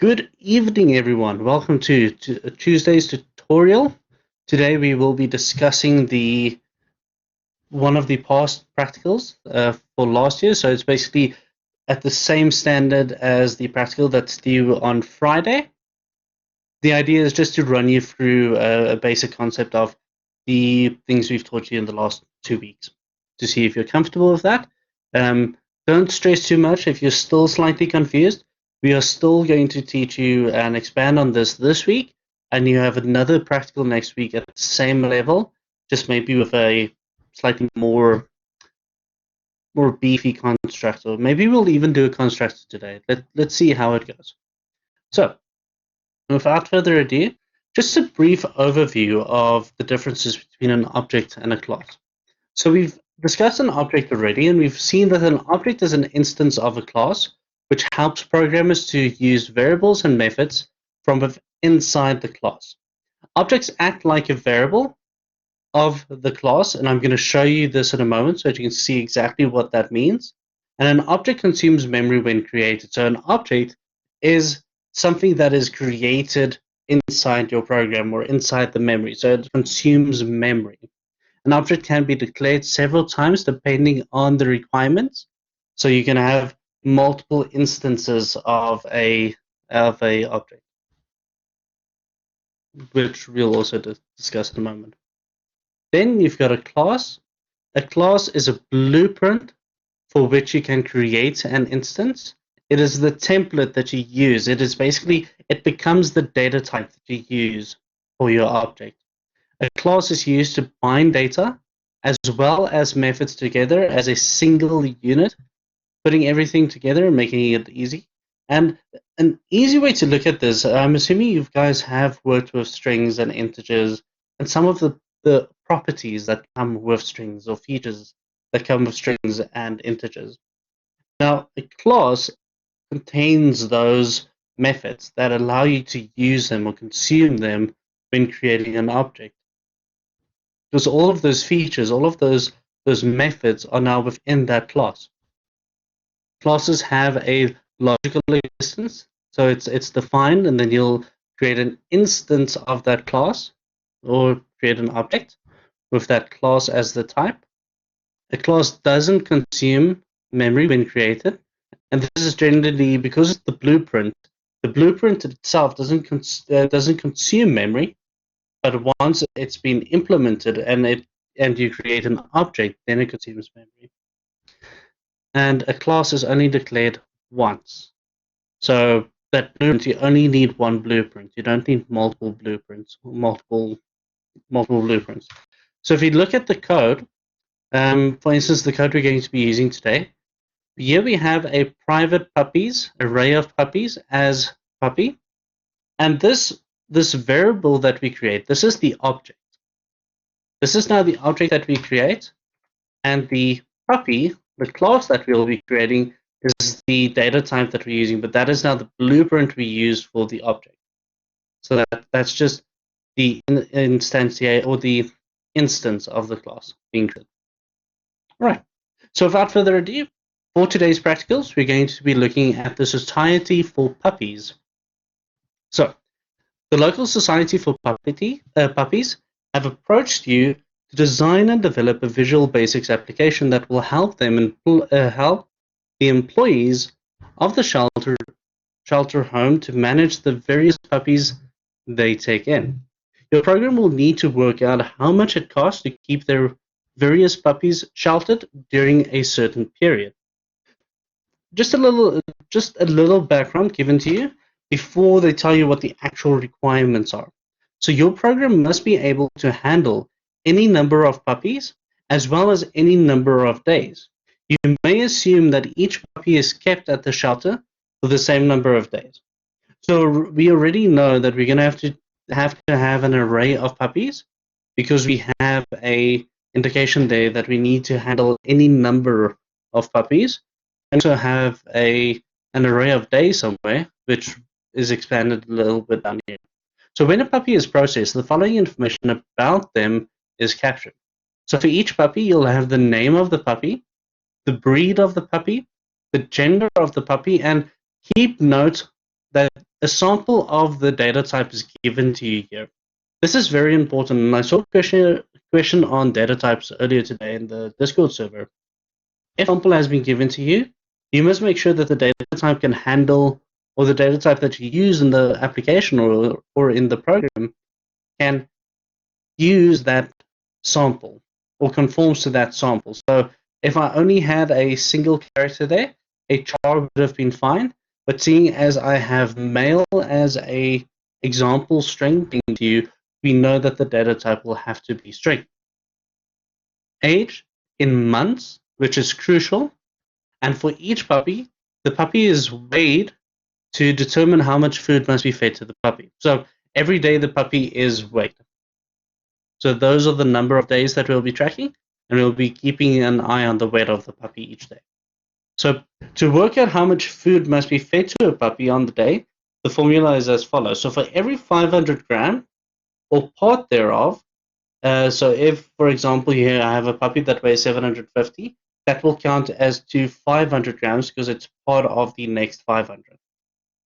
Good evening, everyone. Welcome to Tuesday's tutorial. Today we will be discussing one of the past practicals for last year. So it's basically at the same standard as the practical that's due on Friday. The idea is just to run you through a basic concept of the things we've taught you in the last 2 weeks to see if you're comfortable with that. Don't stress too much if you're still slightly confused. We are still going to teach you and expand on this week, and you have another practical next week at the same level, just maybe with a slightly more beefy construct, or maybe we'll even do a constructor today. Let's see how it goes. So, without further ado, just a brief overview of the differences between an object and a class. So we've discussed an object already, and we've seen that an object is an instance of a class, which helps programmers to use variables and methods from inside the class. Objects act like a variable of the class, and I'm going to show you this in a moment so that you can see exactly what that means. And an object consumes memory when created. So an object is something that is created inside your program or inside the memory. So it consumes memory. An object can be declared several times depending on the requirements. So you can have multiple instances of a object, which we'll also discuss in a moment. Then you've got a class. A class is a blueprint for which you can create an instance. It is the template that you use. It becomes the data type that you use for your object. A class is used to bind data as well as methods together as a single unit, putting everything together and making it easy. And an easy way to look at this, I'm assuming you guys have worked with strings and integers and some of the properties that come with strings or features that come with strings and integers. Now, a class contains those methods that allow you to use them or consume them when creating an object. Because all of those features, all of those methods are now within that class. Classes have a logical existence, so it's defined, and then you'll create an instance of that class or create an object with that class as the type. A class doesn't consume memory when created, and this is generally because it's the blueprint. The blueprint itself doesn't consume memory, but once it's been implemented and you create an object, then it consumes memory. And a class is only declared once. So that blueprint, you only need one blueprint. You don't need multiple blueprints, multiple blueprints. So if you look at the code, for instance, the code we're going to be using today, here we have a private puppies, array of puppies as puppy, and this variable that we create, this is the object. This is now the object that we create, and the puppy, the class that we'll be creating, is the data type that we're using, but that is now the blueprint we use for the object. So that's just the instantiate or the instance of the class being created. All right. So without further ado, for today's practicals, we're going to be looking at the Society for Puppies. So the local Society for Puppies have approached you to design and develop a Visual Basics application that will help them help the employees of the shelter home to manage the various puppies they take in. Your program will need to work out how much it costs to keep their various puppies sheltered during a certain period. Just a little background given to you before they tell you what the actual requirements are. So your program must be able to handle any number of puppies as well as any number of days. You may assume that each puppy is kept at the shelter for the same number of days. So we already know that we're going to have an array of puppies because we have a indication there that we need to handle any number of puppies, and also have an array of days somewhere, which is expanded a little bit down here. So when a puppy is processed, the following information about them is captured. So for each puppy, you'll have the name of the puppy, the breed of the puppy, the gender of the puppy, and keep note that a sample of the data type is given to you here. This is very important, and I saw a question on data types earlier today in the Discord server. If a sample has been given to you, you must make sure that the data type can handle, or the data type that you use in the application or in the program can use that sample or conforms to that sample. So if I only had a single character there, a char would have been fine. But seeing as I have male as a example string being to you, we know that the data type will have to be string. Age in months, which is crucial. And for each puppy, the puppy is weighed to determine how much food must be fed to the puppy. So every day the puppy is weighed. So those are the number of days that we'll be tracking, and we'll be keeping an eye on the weight of the puppy each day. So to work out how much food must be fed to a puppy on the day, the formula is as follows. So for every 500 gram or part thereof, so if, for example, here I have a puppy that weighs 750, that will count as to 500 grams because it's part of the next 500.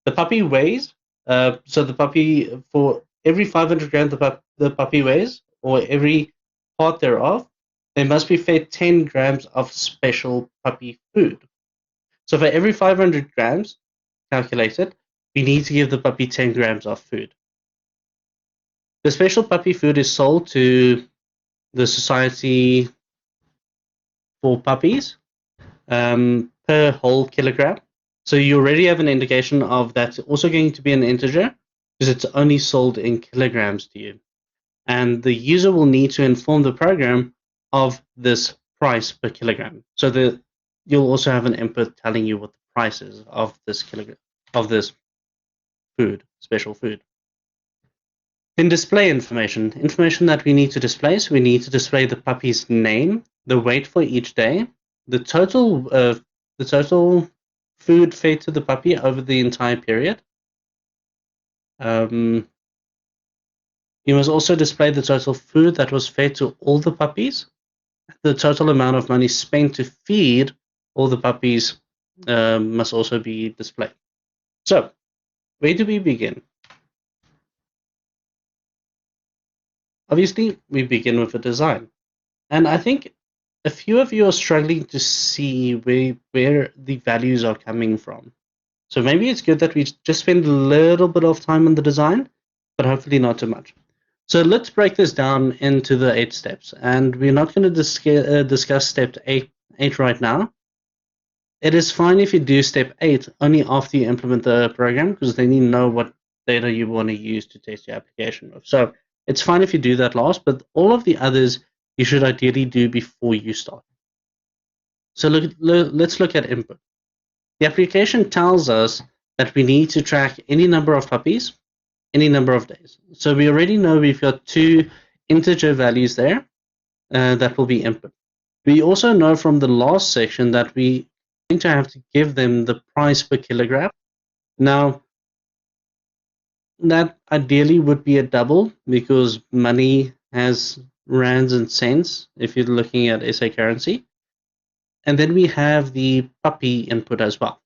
The puppy weighs, so the puppy, for every 500 grams the puppy weighs, or every part thereof, they must be fed 10 grams of special puppy food. So for every 500 grams calculated, we need to give the puppy 10 grams of food. The special puppy food is sold to the Society for Puppies per whole kilogram. So you already have an indication of that's also going to be an integer because it's only sold in kilograms to you. And the user will need to inform the program of this price per kilogram. So you'll also have an input telling you what the price is of this kilogram of this food, special food. Then display information that we need to display. So we need to display the puppy's name, the weight for each day, the total food fed to the puppy over the entire period. You must also display the total food that was fed to all the puppies. The total amount of money spent to feed all the puppies must also be displayed. So, where do we begin? Obviously, we begin with a design. And I think a few of you are struggling to see where the values are coming from. So maybe it's good that we just spend a little bit of time on the design, but hopefully not too much. So let's break this down into the 8 steps. And we're not going to discuss step 8 right now. It is fine if you do step 8 only after you implement the program, because then you know what data you want to use to test your application with. So it's fine if you do that last, but all of the others you should ideally do before you start. So let's look at input. The application tells us that we need to track any number of puppies, any number of days. So we already know we've got 2 integer values there that will be input. We also know from the last section that we going to have to give them the price per kilogram. Now, that ideally would be a double because money has rands and cents if you're looking at SA currency. And then we have the puppy input as well.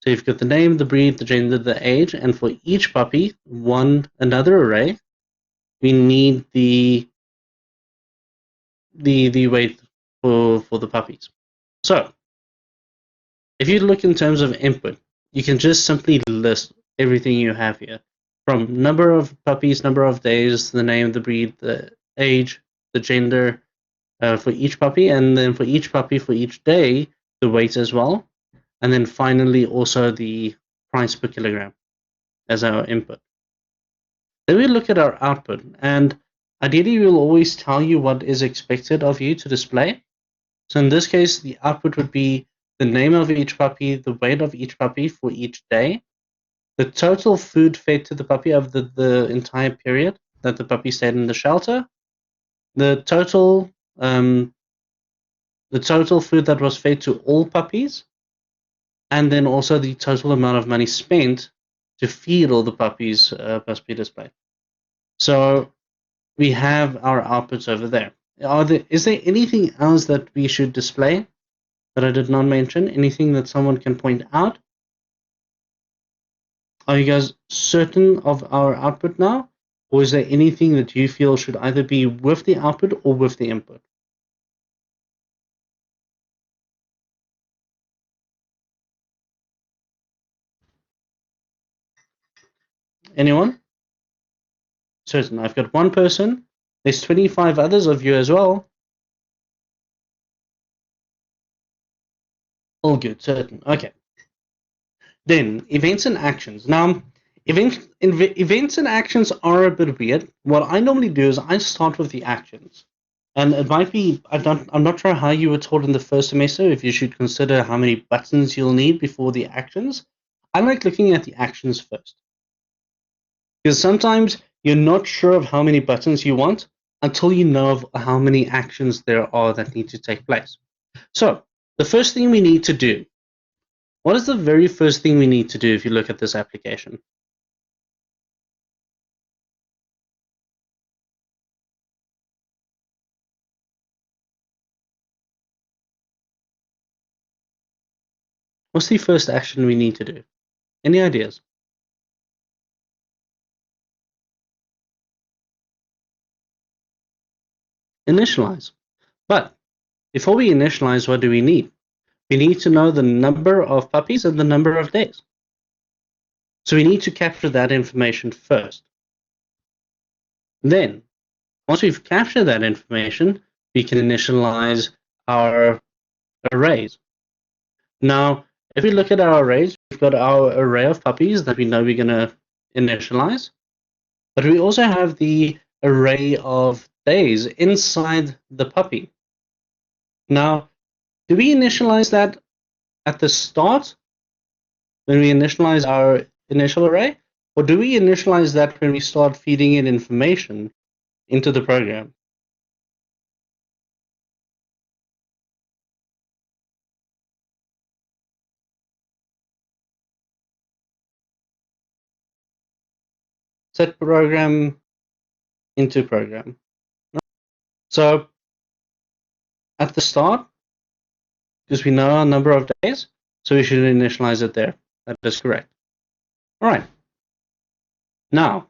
So you've got the name, the breed, the gender, the age, and for each puppy, another array, we need the weight for the puppies. So if you look in terms of input, you can just simply list everything you have here, from number of puppies, number of days, the name, the breed, the age, the gender for each puppy, and then for each puppy for each day, the weight as well. And then finally also the price per kilogram as our input. Then we look at our output, and ideally we'll always tell you what is expected of you to display. So in this case, the output would be the name of each puppy, the weight of each puppy for each day, the total food fed to the puppy over the entire period that the puppy stayed in the shelter, the total food that was fed to all puppies, and then also the total amount of money spent to feed all the puppies must be displayed. So we have our outputs over there. Is there anything else that we should display that I did not mention? Anything that someone can point out? Are you guys certain of our output now? Or is there anything that you feel should either be with the output or with the input? Anyone? Certain. I've got one person. There's 25 others of you as well. All good, certain. Okay. Then, events and actions. Now, events and actions are a bit weird. What I normally do is I start with the actions. And it might be, I'm not sure how you were taught in the first semester, if you should consider how many buttons you'll need before the actions. I like looking at the actions first. Because sometimes you're not sure of how many buttons you want until you know of how many actions there are that need to take place. So, the first thing we need to do, what is the very first thing we need to do if you look at this application? What's the first action we need to do? Any ideas? Initialize. But before we initialize, what do we need? We need to know the number of puppies and the number of days. So we need to capture that information first. Then, once we've captured that information, we can initialize our arrays. Now, if we look at our arrays, we've got our array of puppies that we know we're going to initialize, but we also have the array of days inside the puppy. Now, do we initialize that at the start when we initialize our initial array, or do we initialize that when we start feeding in information into the program? Set program into program. So at the start, because we know our number of days, so we should initialize it there. That is correct. All right. Now,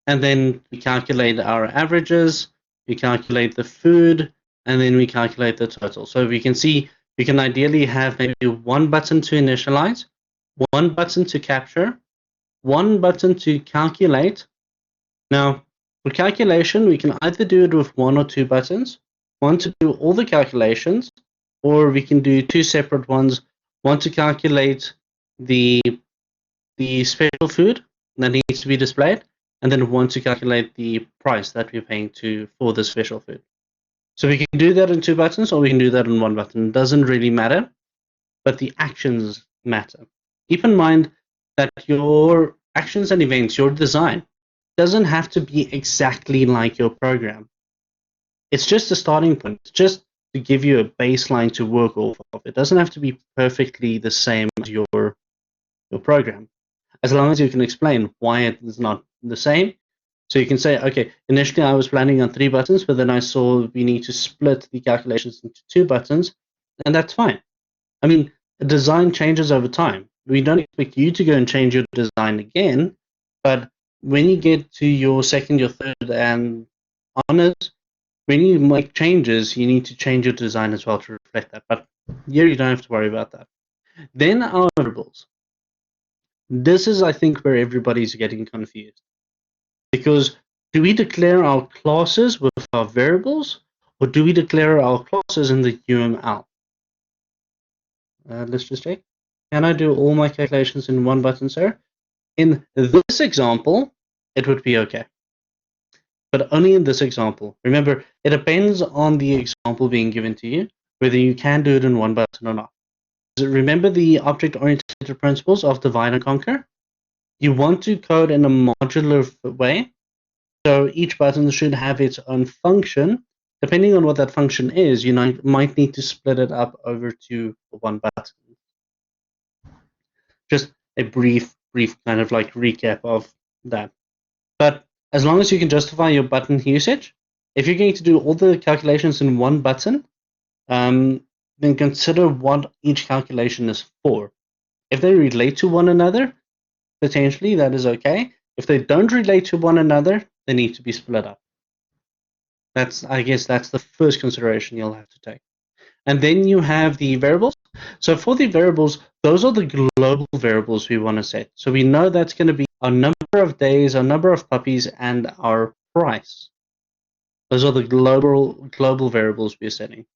and then we calculate our averages, we calculate the food, and then we calculate the total. So we can see we can ideally have maybe one button to initialize, one button to capture, one button to calculate. Now, for calculation, we can either do it with one or two buttons, one to do all the calculations, or we can do two separate ones, one to calculate the special food that needs to be displayed, and then one to calculate the price that we're paying for the special food. So we can do that in two buttons, or we can do that in one button. It doesn't really matter, but the actions matter. Keep in mind that your actions and events, your design, doesn't have to be exactly like your program. It's just a starting point. It's just to give you a baseline to work off of. It doesn't have to be perfectly the same as your program, as long as you can explain why it is not the same. So you can say, okay, initially I was planning on 3 buttons, but then I saw we need to split the calculations into 2 buttons, and that's fine. I mean, the design changes over time. We don't expect you to go and change your design again, but when you get to your second, your third, and honors, when you make changes, you need to change your design as well to reflect that. But here you don't have to worry about that. Then our variables. This is, I think, where everybody's getting confused. Because do we declare our classes with our variables, or do we declare our classes in the UML? Let's just check. Can I do all my calculations in one button, sir? In this example, it would be okay. But only in this example. Remember, it depends on the example being given to you, whether you can do it in one button or not. Remember the object-oriented principles of divide and conquer? You want to code in a modular way, so each button should have its own function. Depending on what that function is, you might need to split it up over to one button. Just a brief kind of like recap of that. But as long as you can justify your button usage, if you're going to do all the calculations in one button, then consider what each calculation is for. If they relate to one another, potentially that is okay. If they don't relate to one another, they need to be split up. I guess that's the first consideration you'll have to take. And then you have the variables. So for the variables, those are the global variables we want to set. So we know that's going to be our number of days, our number of puppies, and our price. Those are the global variables we're setting.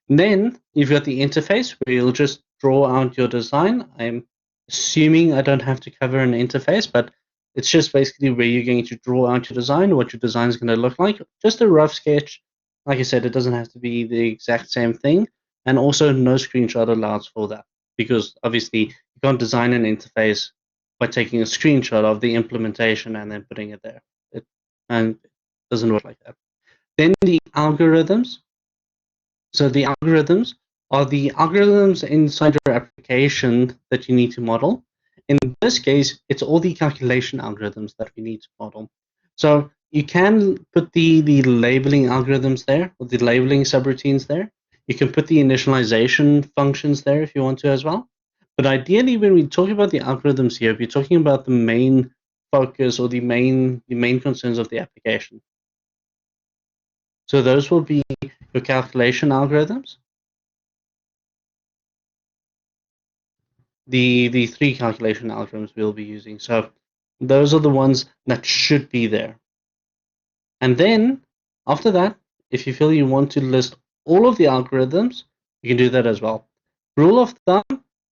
And then you've got the interface where you'll just draw out your design. I'm assuming I don't have to cover an interface, but it's just basically where you're going to draw out your design, what your design is going to look like. Just a rough sketch. Like I said, it doesn't have to be the exact same thing. And also no screenshot allowed for that, because obviously you can't design an interface by taking a screenshot of the implementation and then putting it there. It doesn't work like that. Then the algorithms. So the algorithms are the algorithms inside your application that you need to model. In this case, it's all the calculation algorithms that we need to model. So you can put the labeling algorithms there, or the labeling subroutines there. You can put the initialization functions there if you want to as well. But ideally, when we talk about the algorithms here, we're talking about the main focus or the main concerns of the application. So those will be your calculation algorithms. The three calculation algorithms we'll be using. So those are the ones that should be there. And then after that, if you feel you want to list all of the algorithms, you can do that as well. Rule of thumb,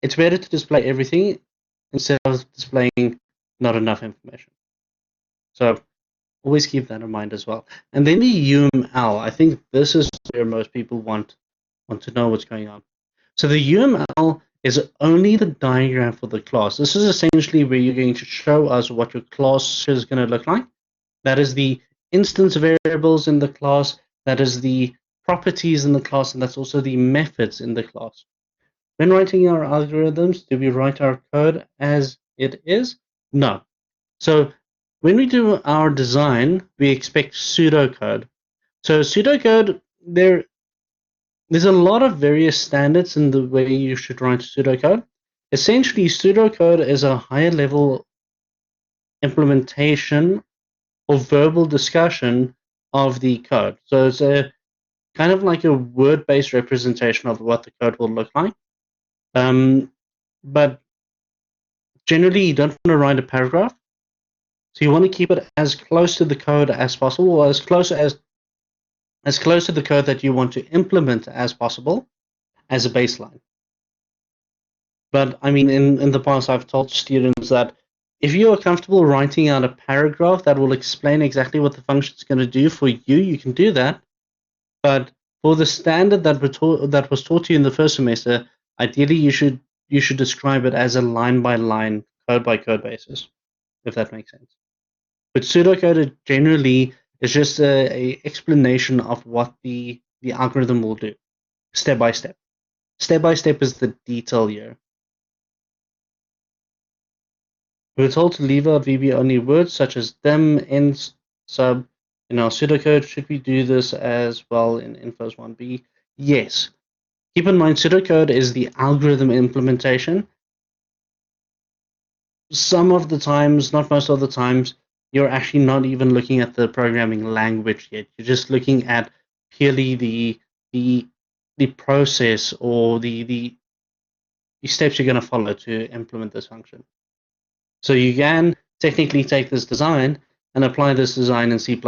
it's better to display everything instead of displaying not enough information. So always keep that in mind as well. And then the UML, I think this is where most people want to know what's going on. So the UML is only the diagram for the class. This is essentially where you're going to show us what your class is going to look like. That is the instance variables in the class, that is the properties in the class, and that's also the methods in the class. When writing our algorithms, do we write our code as it is? No. So when we do our design, we expect pseudocode. So pseudocode, there's a lot of various standards in the way you should write pseudocode. Essentially, pseudocode is a higher level implementation or verbal discussion of the code. So it's a kind of like a word-based representation of what the code will look like. But generally, you don't want to write a paragraph. So you want to keep it as close to the code as possible, or as close to the code that you want to implement as possible as a baseline. But I mean, in the past, I've told students that if you are comfortable writing out a paragraph that will explain exactly what the function is going to do for you, you can do that. But for the standard that was taught to you in the first semester, ideally you should describe it as a line by line, code by code basis, if that makes sense. But pseudocode generally is just a explanation of what the algorithm will do, step by step. Step by step is the detail here. We were told to leave out VB-only words such as dim, ends, sub in our pseudocode. Should we do this as well in Infos 1B? Yes. Keep in mind, pseudocode is the algorithm implementation. Some of the times, not most of the times, you're actually not even looking at the programming language yet. You're just looking at purely the process or the steps you're going to follow to implement this function. So you can technically take this design and apply this design in C++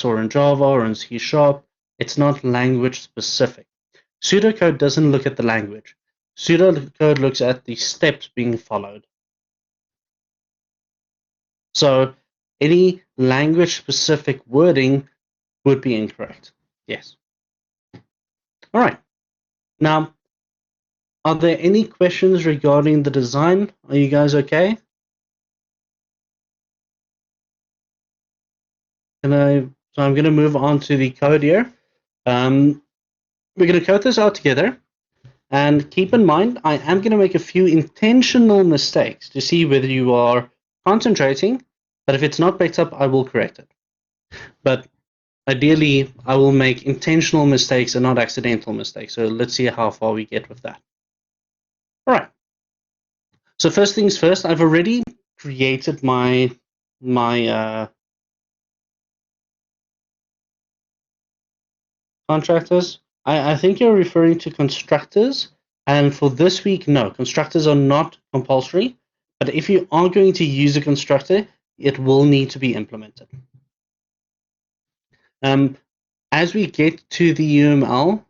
or in Java or in C#. It's not language specific. Pseudocode doesn't look at the language. Pseudocode looks at the steps being followed. So any language specific wording would be incorrect. Yes. All right. Now, are there any questions regarding the design? Are you guys okay? So I'm going to move on to the code here. We're going to code this out together. And keep in mind, I am going to make a few intentional mistakes to see whether you are concentrating. But if it's not picked up, I will correct it. But ideally, I will make intentional mistakes and not accidental mistakes. So let's see how far we get with that. All right. So first things first, I've already created my contractors. I think you're referring to constructors. And for this week, no, constructors are not compulsory. But if you are going to use a constructor, it will need to be implemented. As we get to the UML,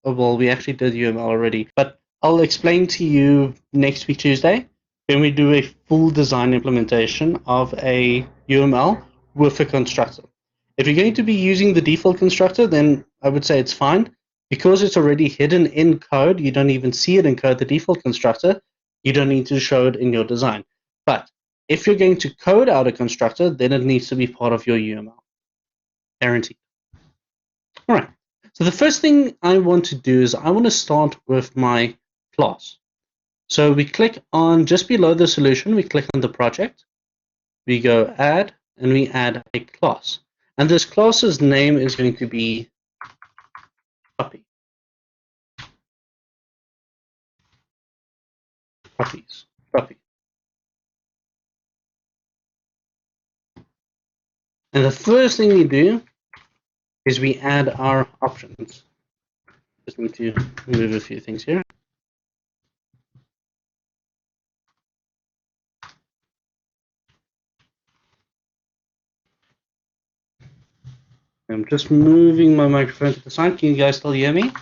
well, we actually did UML already, but I'll explain to you next week, Tuesday, when we do a full design implementation of a UML with a constructor. If you're going to be using the default constructor, then I would say it's fine. Because it's already hidden in code, you don't even see it in code, the default constructor, you don't need to show it in your design. But if you're going to code out a constructor, then it needs to be part of your UML. Guaranteed. All right. So the first thing I want to do is I want to start with my class. So we click on just below the solution, we click on the project, we go add, and we add a class. And this class's name is going to be puppy. Puppy. And the first thing we do is we add our options. Just need to move a few things here. I'm just moving my microphone to the side. Can you guys still hear me?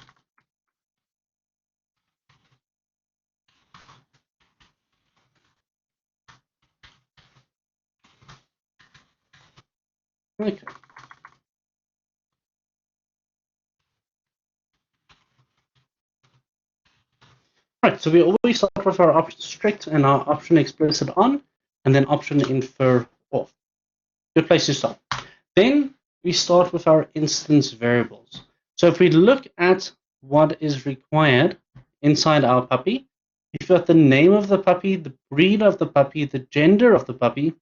Okay. Right, so we always start with our option strict and our option explicit on, and then option infer off. Good place to start. Then we start with our instance variables. So if we look at what is required inside our puppy, we've got the name of the puppy, the breed of the puppy, the gender of the puppy,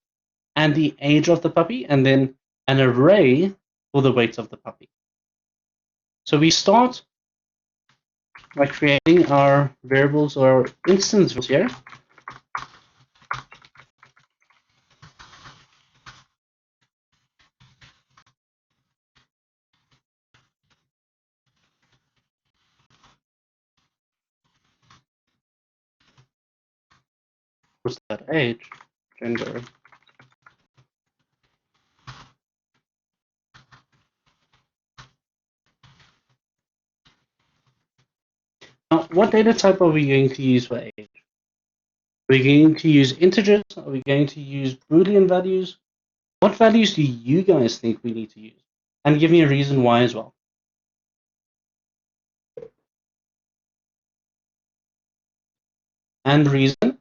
and the age of the puppy, and then an array for the weight of the puppy. So we start by creating our variables or instance here. Was that age, gender. Now, what data type are we going to use for age? Are we going to use integers? Are we going to use Boolean values? What values do you guys think we need to use? And give me a reason why as well. And the reason?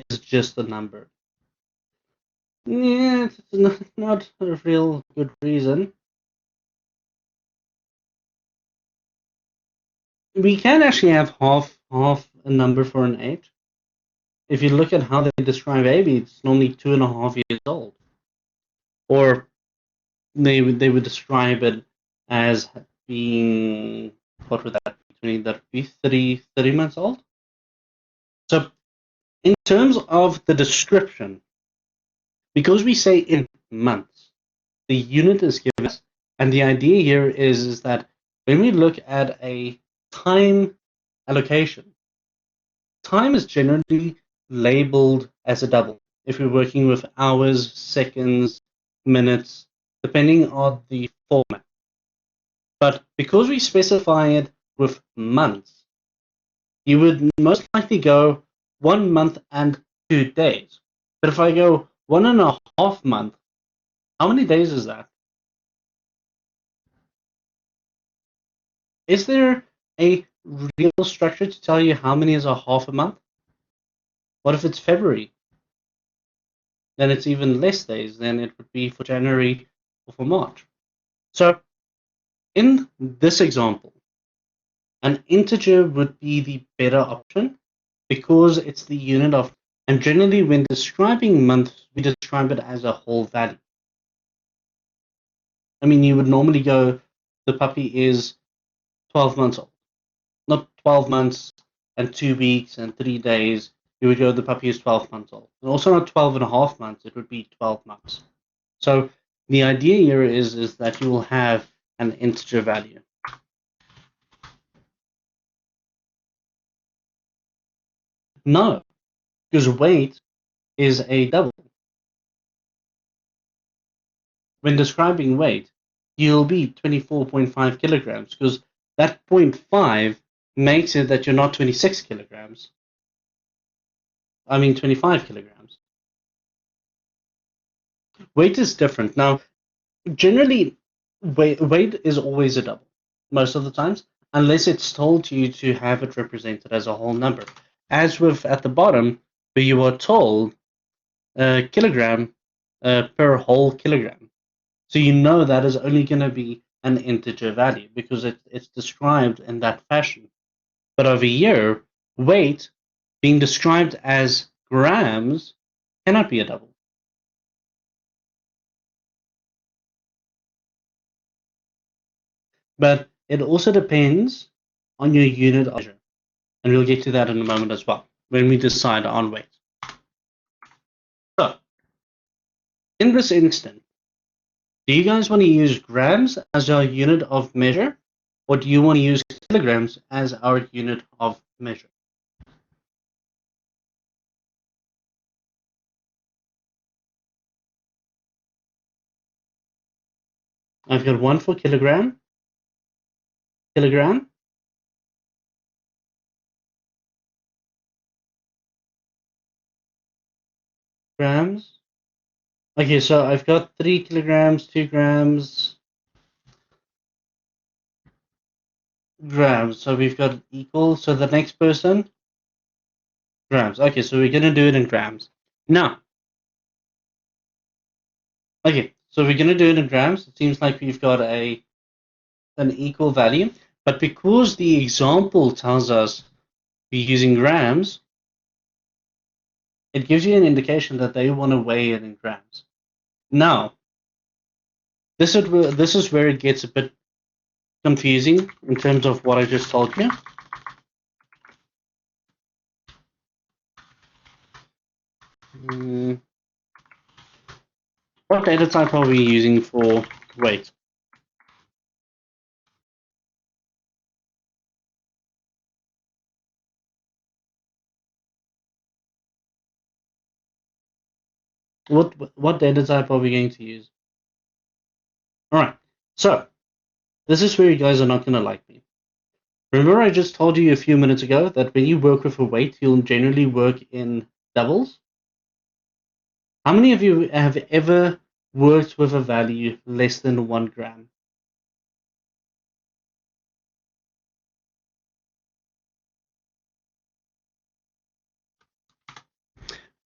Is just a number. Yeah, it's not a real good reason. We can actually have half a number for an age. If you look at how they describe baby, it's normally 2.5 years old. Or they would describe it as being, what would that be? That would be 30 months old. So in terms of the description, because we say in months, the unit is given us, and the idea here is that when we look at a time allocation, time is generally labeled as a double if we're working with hours, seconds, minutes, depending on the format. But because we specify it with months, you would most likely go 1 month and 2 days. But if I go 1.5 months, how many days is that? Is there a real structure to tell you how many is a half a month? What if it's February? Then it's even less days than it would be for January or for March. So in this example, an integer would be the better option because it's the unit of, and generally when describing months, we describe it as a whole value. I mean, you would normally go, the puppy is 12 months old, not 12 months and 2 weeks and 3 days. You would go, the puppy is 12 months old. And also not 12 and a half months, it would be 12 months. So the idea here is that you will have an integer value. No, because weight is a double. When describing weight, you'll be 24.5 kilograms because that 0.5 makes it that you're not 26 kilograms. I mean 25 kilograms. Weight is different. Now, generally, weight is always a double, most of the times, unless it's told you to have it represented as a whole number. As with at the bottom, where you are told kilogram per whole kilogram. So you know that is only going to be an integer value because it's described in that fashion. But over here, weight being described as grams cannot be a double. But it also depends on your unit of measure. And we'll get to that in a moment as well, when we decide on weight. So, in this instant, do you guys want to use grams as our unit of measure, or do you want to use kilograms as our unit of measure? I've got one for kilogram, grams. Okay, so I've got 3 kilograms, 2 grams, grams. So we've got equal. So the next person, grams. Okay, so we're going to do it in grams. Now, okay, so we're going to do it in grams. It seems like we've got an equal value. But because the example tells us we're using grams, it gives you an indication that they want to weigh it in grams. Now, this is where it gets a bit confusing in terms of what I just told you. What data type are we using for weight? What data type are we going to use? All right, so this is where you guys are not going to like me. Remember I just told you a few minutes ago that when you work with a weight, you'll generally work in doubles? How many of you have ever worked with a value less than 1 gram?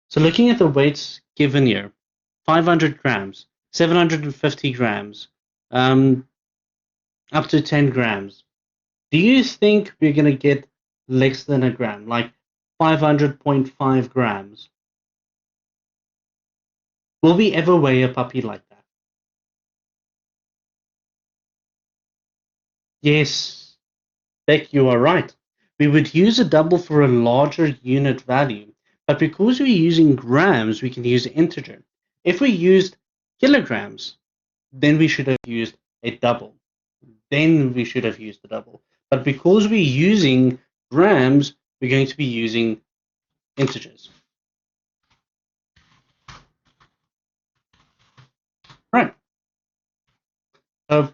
So looking at the weights given here, 500 grams, 750 grams, up to 10 grams. Do you think we're going to get less than a gram, like 500.5 grams? Will we ever weigh a puppy like that? Yes, Beck, you are right. We would use a double for a larger unit value, but because we're using grams, we can use integer. If we used kilograms, then we should have used a double. Then we should have used the double. But because we're using grams, we're going to be using integers. Right. So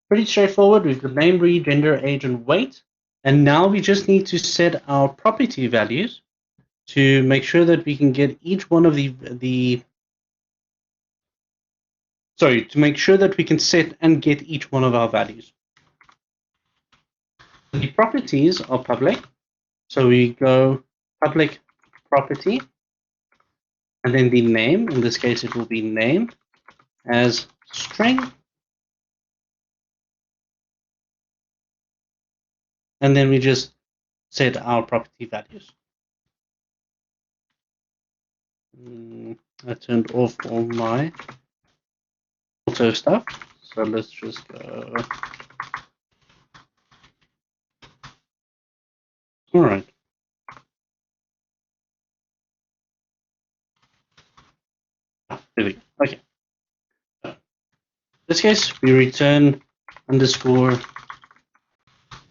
pretty straightforward. We've got name, breed, gender, age, and weight. And now we just need to set our property values to make sure that we can get each one of to make sure that we can set and get each one of our values. The properties are public. So we go public property, and then the name, in this case, it will be name as string. And then we just set our property values. I turned off all my auto stuff. So let's just go. All right. There we go. Okay. So, in this case, we return underscore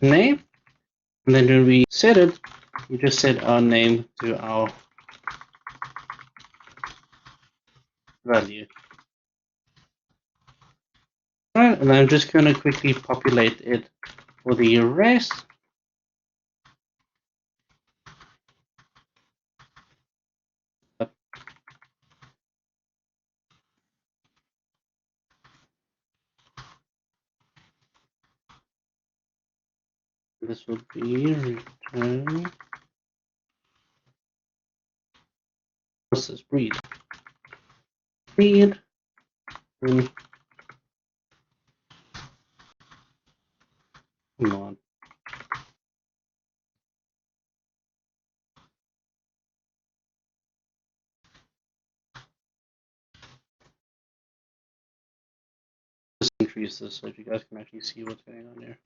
name, and then when we set it, we just set our name to our value. All right, and I'm just going to quickly populate it for the rest. This will be return. What's this? Breed. Breed. Come on. Just increase this so you guys can actually see what's going on here.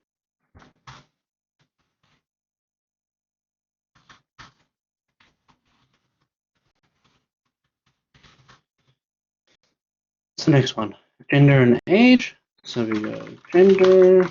What's the next one? Gender and age. So we go gender.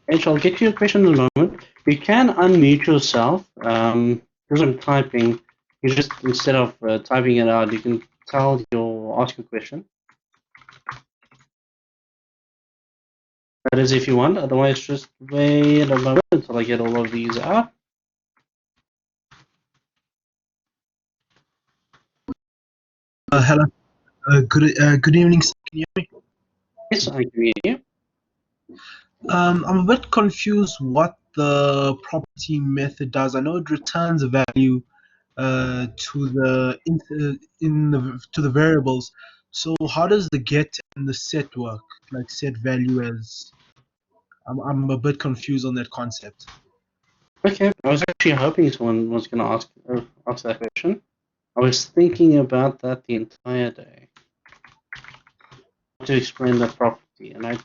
Age, I'll get to your question in a moment. You can unmute yourself. Because I'm typing, you just, instead of typing it out, you can tell your, ask a question. That is if you want, otherwise just wait a moment until I get all of these out. Hello. Good evening. Sir. Can you hear me? Yes, I can hear you. I'm a bit confused what the property method does. I know it returns a value to the to the variables. So how does the get and the set work? Like set value as I'm a bit confused on that concept. Okay, I was actually hoping someone was going to ask that question. I was thinking about that the entire day to explain the property, and I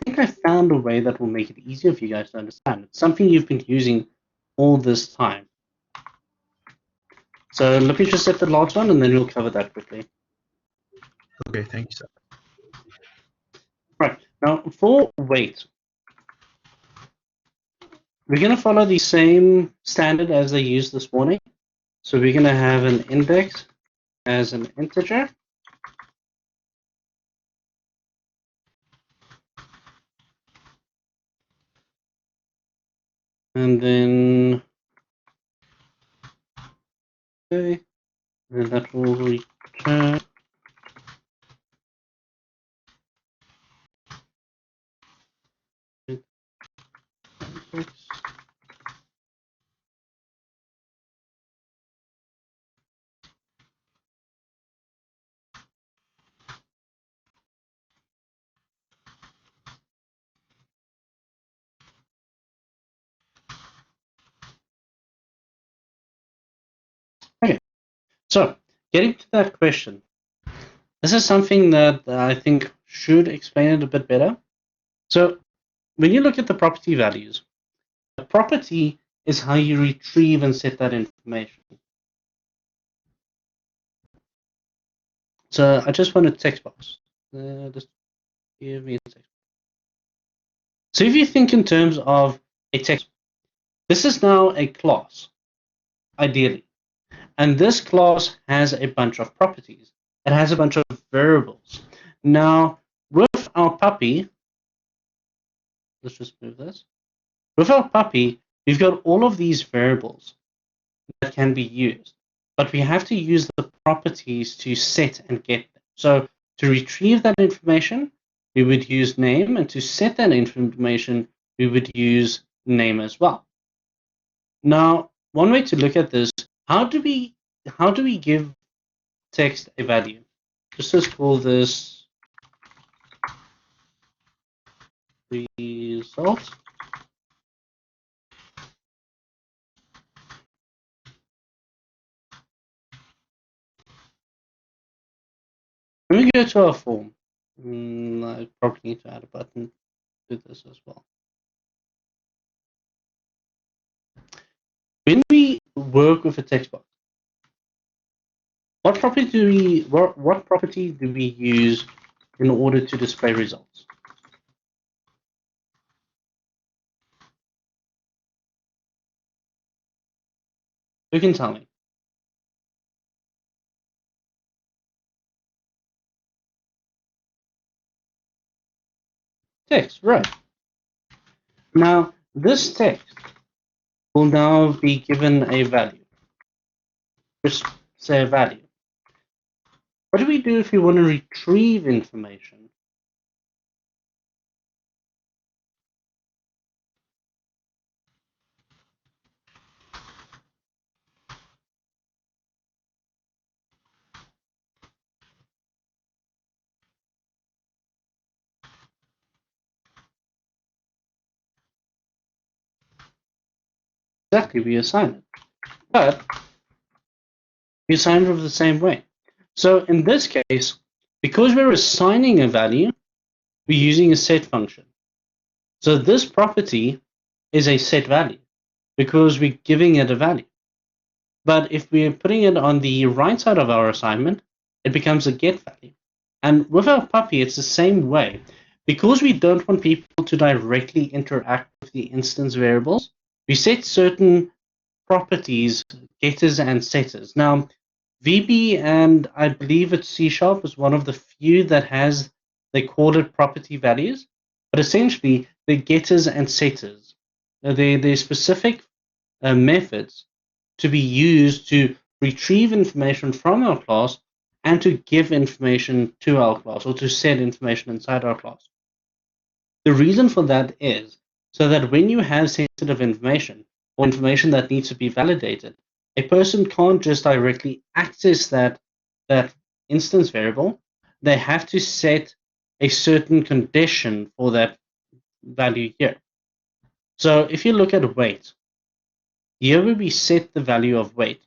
think I found a way that will make it easier for you guys to understand. It's something you've been using all this time. So let me just set the last one, and then we'll cover that quickly. Okay, thank you, sir. Right, now for weight, we're going to follow the same standard as they used this morning. So we're going to have an index as an integer. And then, okay, and that will return. Okay, so getting to that question, this is something that I think should explain it a bit better. So when you look at the property values, a property is how you retrieve and set that information. So I just want a text box. Just give me a text. So if you think in terms of a text, this is now a class, ideally. And this class has a bunch of properties. It has a bunch of variables. Now, with our puppy, let's just move this. With our puppy, we've got all of these variables that can be used, but we have to use the properties to set and get them. So To retrieve that information, we would use name, and to set that information, we would use name as well. Now, one way to look at this, how do we give text a value? Let's call this result. Let me go to our form. I probably need to add a button to this as well. When we work with a text box, what property do we use in order to display results? Who can tell me? Text, right. Now, this text will now be given a value. Just say a value. What do we do if we want to retrieve information? Exactly, we assign it. But we assign it the same way. So in this case, because we're assigning a value, we're using a set function. So this property is a set value because we're giving it a value. But if we're putting it on the right side of our assignment, it becomes a get value. And with our puppy, it's the same way. Because we don't want people to directly interact with the instance variables, we set certain properties, getters and setters. Now, VB and I believe it's C# is one of the few that has, they call it property values, but essentially they're getters and setters. They're specific methods to be used to retrieve information from our class and to give information to our class, or to set information inside our class. The reason for that is so that when you have sensitive information or information that needs to be validated, a person can't just directly access that instance variable. They have to set a certain condition for that value here. So if you look at weight, here where we set the value of weight,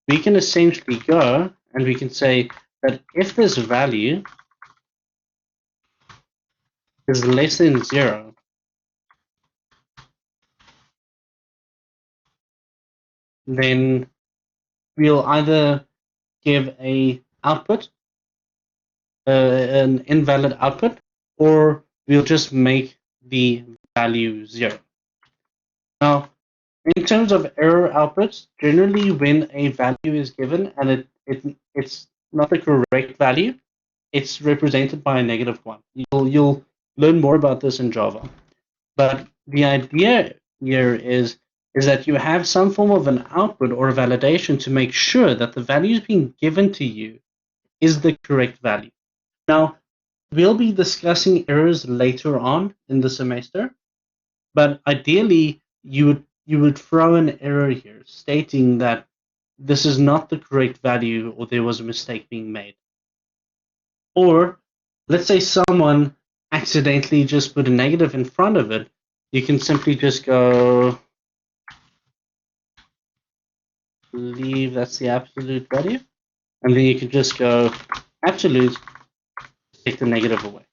we can essentially go and we can say that if this value is less than 0, then we'll either give a output, an invalid output, or we'll just make the value 0. Now, in terms of error outputs, generally when a value is given and it's not the correct value, it's represented by a -1. You'll learn more about this in Java. But the idea here is that you have some form of an output or a validation to make sure that the value being given to you is the correct value. Now, we'll be discussing errors later on in the semester, but ideally you would throw an error here stating that this is not the correct value or there was a mistake being made. Or let's say someone accidentally just put a negative in front of it, you can simply just go, believe that's the absolute value, and then you can just go absolute, take the negative away.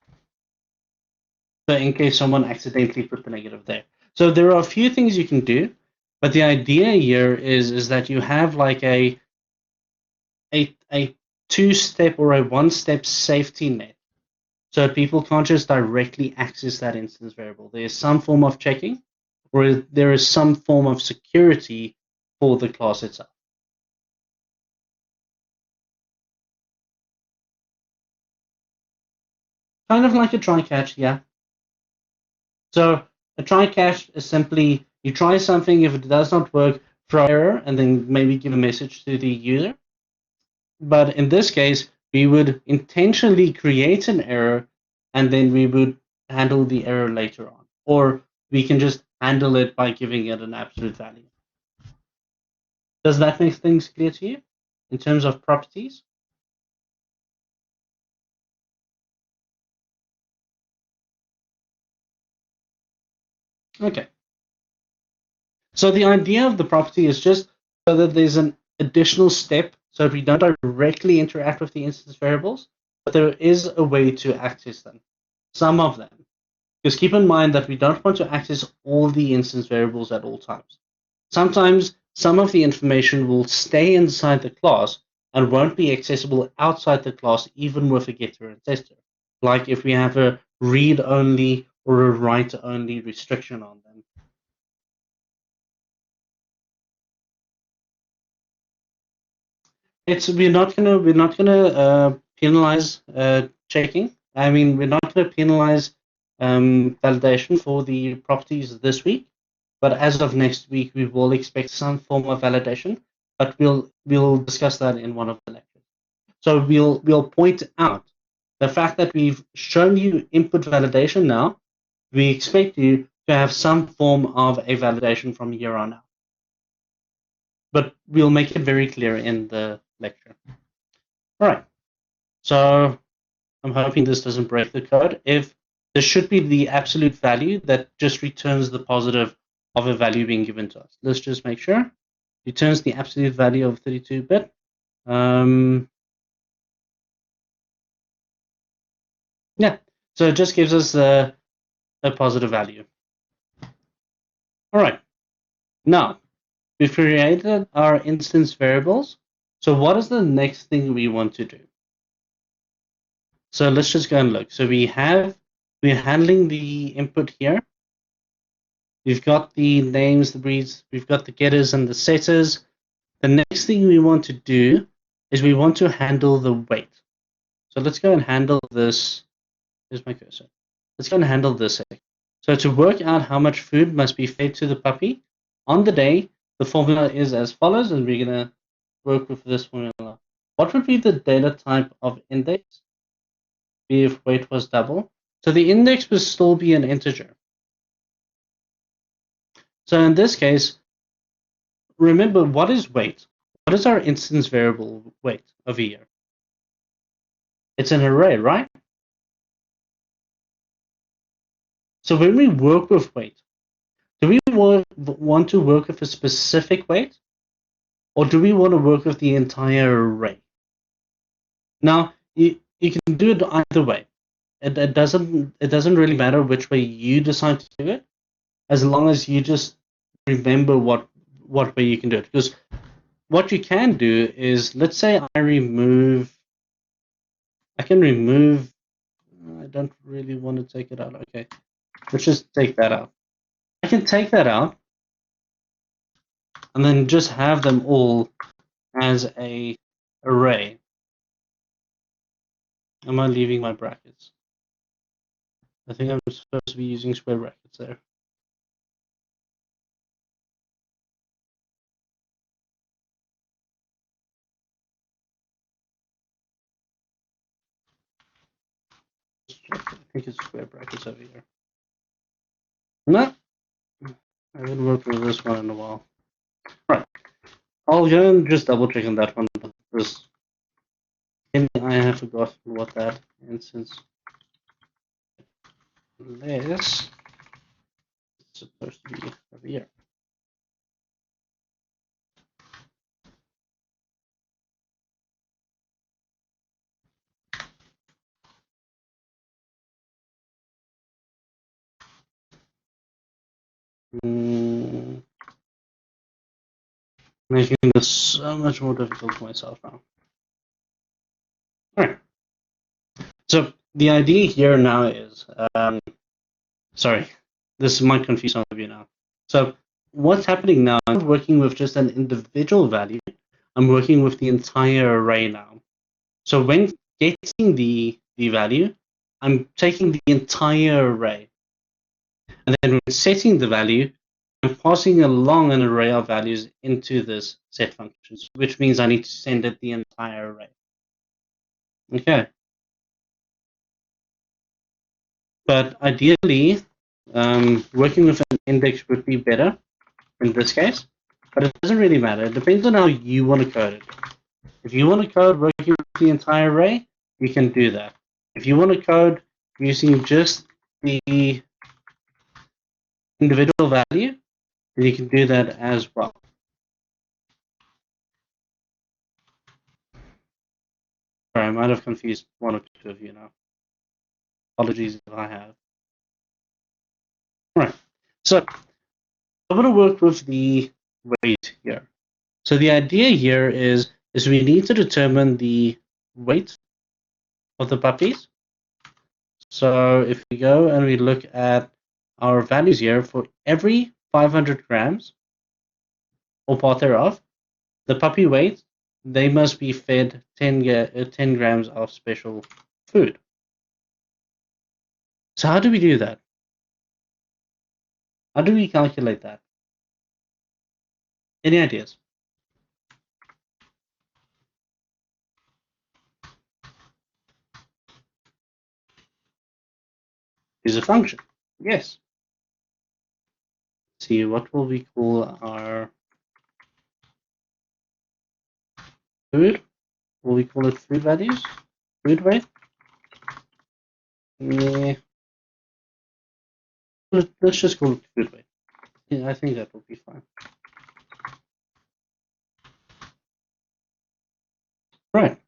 So in case someone accidentally put the negative there. So there are a few things you can do, but the idea here is that you have like a two-step or a one-step safety net. So people can't just directly access that instance variable. There's some form of checking, or there is some form of security for the class itself. Kind of like a try-catch, yeah. So a try-catch is simply you try something, if it does not work, throw error, and then maybe give a message to the user. But in this case, we would intentionally create an error and then we would handle the error later on. Or we can just handle it by giving it an absolute value. Does that make things clear to you in terms of properties? Okay. So the idea of the property is just so that there's an additional step so we don't directly interact with the instance variables, but there is a way to access them, some of them. Because keep in mind that we don't want to access all the instance variables at all times. Sometimes some of the information will stay inside the class and won't be accessible outside the class even with a getter and setter. Like if we have a read-only or a write-only restriction on them. We're not gonna penalize checking. I mean, we're not gonna penalize validation for the properties this week, but as of next week, we will expect some form of validation. But we'll discuss that in one of the lectures. So we'll point out the fact that we've shown you input validation now. We expect you to have some form of a validation from here on out. But we'll make it very clear in the lecture. All right. So I'm hoping this doesn't break the code. If this should be the absolute value that just returns the positive of a value being given to us. Let's just make sure. Returns the absolute value of 32-bit. Yeah, so it just gives us a positive value. All right. Now, we've created our instance variables. So what is the next thing we want to do? So let's just go and look. So we're handling the input here. We've got the names, the breeds, we've got the getters and the setters. The next thing we want to do is we want to handle the weight. So let's go and handle this. Here's my cursor. Let's go and handle this. So to work out how much food must be fed to the puppy on the day, the formula is as follows, and we're going to work with this formula. What would be the data type of index? Be if weight was double. So the index would still be an integer. So in this case, remember, what is weight? What is our instance variable weight over here? It's an array, right? So when we work with weight, do we want to work with a specific weight? Or do we want to work with the entire array? Now, you can do it either way. It doesn't really matter which way you decide to do it, as long as you just remember what way you can do it. Because what you can do is, let's say I can remove, I don't really want to take it out. Okay, let's just take that out. I can take that out and then just have them all as a array. Am I leaving my brackets? I think I'm supposed to be using square brackets there. I think it's square brackets over here. No, I haven't worked with this one in a while. Right, I'll go and just double check on that one because I have forgotten what that instance is. It's supposed to be over here. Making this so much more difficult for myself now. All right. So the idea here now is, sorry, this might confuse some of you now. So what's happening now, I'm not working with just an individual value, I'm working with the entire array now. So when getting the value, I'm taking the entire array. And then when setting the value, I'm passing along an array of values into this set function, which means I need to send it the entire array. Okay. But ideally, working with an index would be better in this case. But it doesn't really matter. It depends on how you want to code it. If you want to code working with the entire array, you can do that. If you want to code using just the individual value, then you can do that as well. Sorry, I might have confused one or two of you now. Apologies if I have. All right. So I'm going to work with the weight here. So the idea here is we need to determine the weight of the puppies. So if we go and we look at our values here, for every 500 grams or part thereof, the puppy weight, they must be fed 10 grams of special food. So how do we do that? How do we calculate that? Any ideas? Use a function. Yes. See, what will we call our food? Will we call it food values? Food weight? Yeah. Let's just call it food weight. Yeah, I think that will be fine. Right.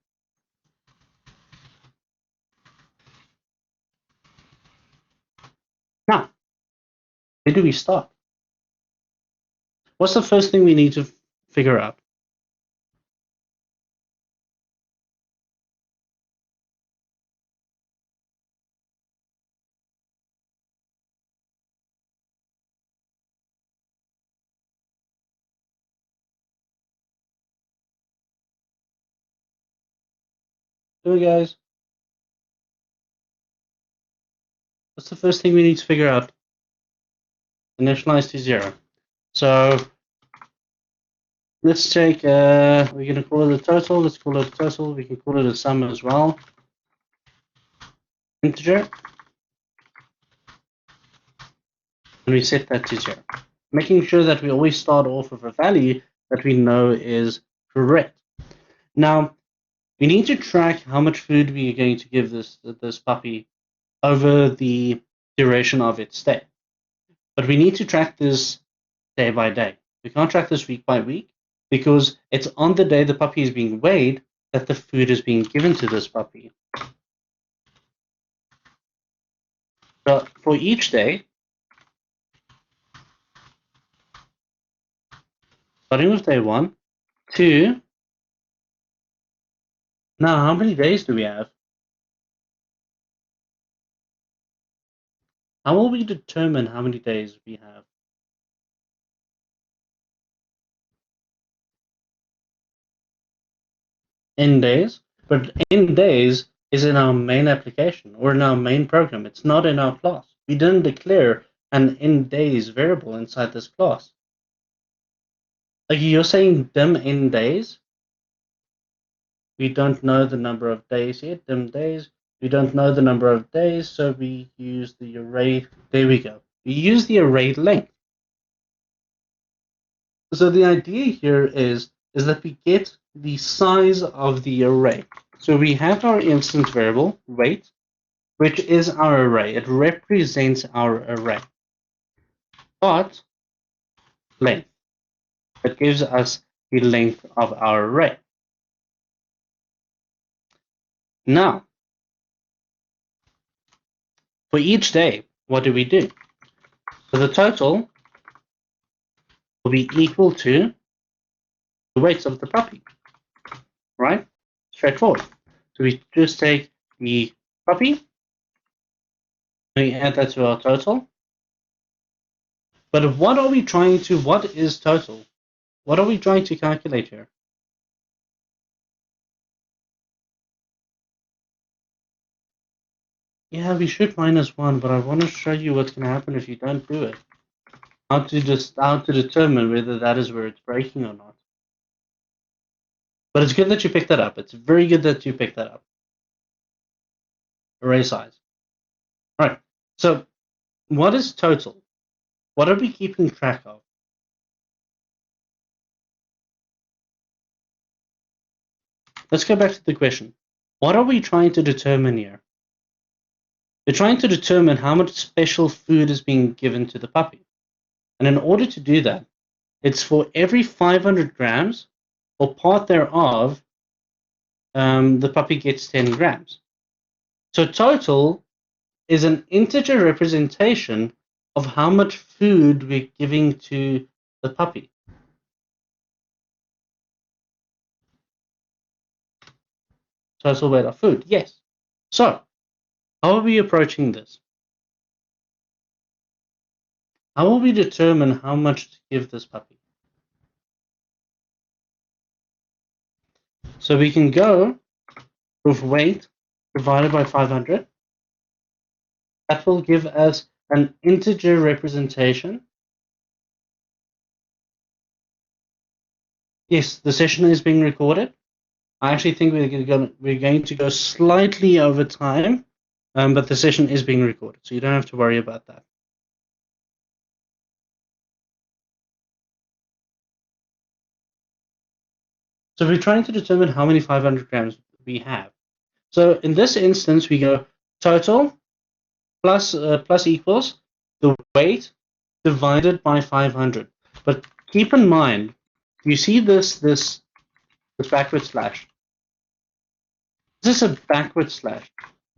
Now, where do we start? What's the first thing we need to figure out? So guys, what's the first thing we need to figure out? Initialize to 0. So let's take, we're going to call it a total. Let's call it a total. We can call it a sum as well. Integer. And we set that to 0. Making sure that we always start off with a value that we know is correct. Now, we need to track how much food we are going to give this puppy over the duration of its stay. But we need to track this day by day. We can't track this week by week because it's on the day the puppy is being weighed that the food is being given to this puppy. So for each day, starting with day 1, 2, now how many days do we have? How will we determine how many days we have? N days, but N days is in our main application or in our main program. It's not in our class. We didn't declare an N days variable inside this class. Like you're saying dim N days. We don't know the number of days yet, dim days. We don't know the number of days, so we use the array. There we go. We use the array length. So the idea here is that we get the size of the array. So we have our instance variable, weight, which is our array. It represents our array. But length. It gives us the length of our array. Now, for each day, what do we do? So the total will be equal to the weights of the puppy, right? Straightforward. So we just take the puppy, and we add that to our total. But what is total? What are we trying to calculate here? Yeah, we should -1, but I want to show you what's going to happen if you don't do it. How to determine whether that is where it's breaking or not. But it's good that you picked that up. It's very good that you picked that up. array size. All right. So what is total? What are we keeping track of? Let's go back to the question. What are we trying to determine here? We're trying to determine how much special food is being given to the puppy. And in order to do that, it's for every 500 grams or part thereof, the puppy gets 10 grams. So total is an integer representation of how much food we're giving to the puppy. Total weight of food, yes. So how are we approaching this? How will we determine how much to give this puppy? So we can go with weight divided by 500. That will give us an integer representation. Yes, the session is being recorded. I actually think we're going to go slightly over time, but the session is being recorded, so you don't have to worry about that. So we're trying to determine how many 500 grams we have. So in this instance, we go total plus equals the weight divided by 500. But keep in mind, you see this backward slash. This is a backward slash,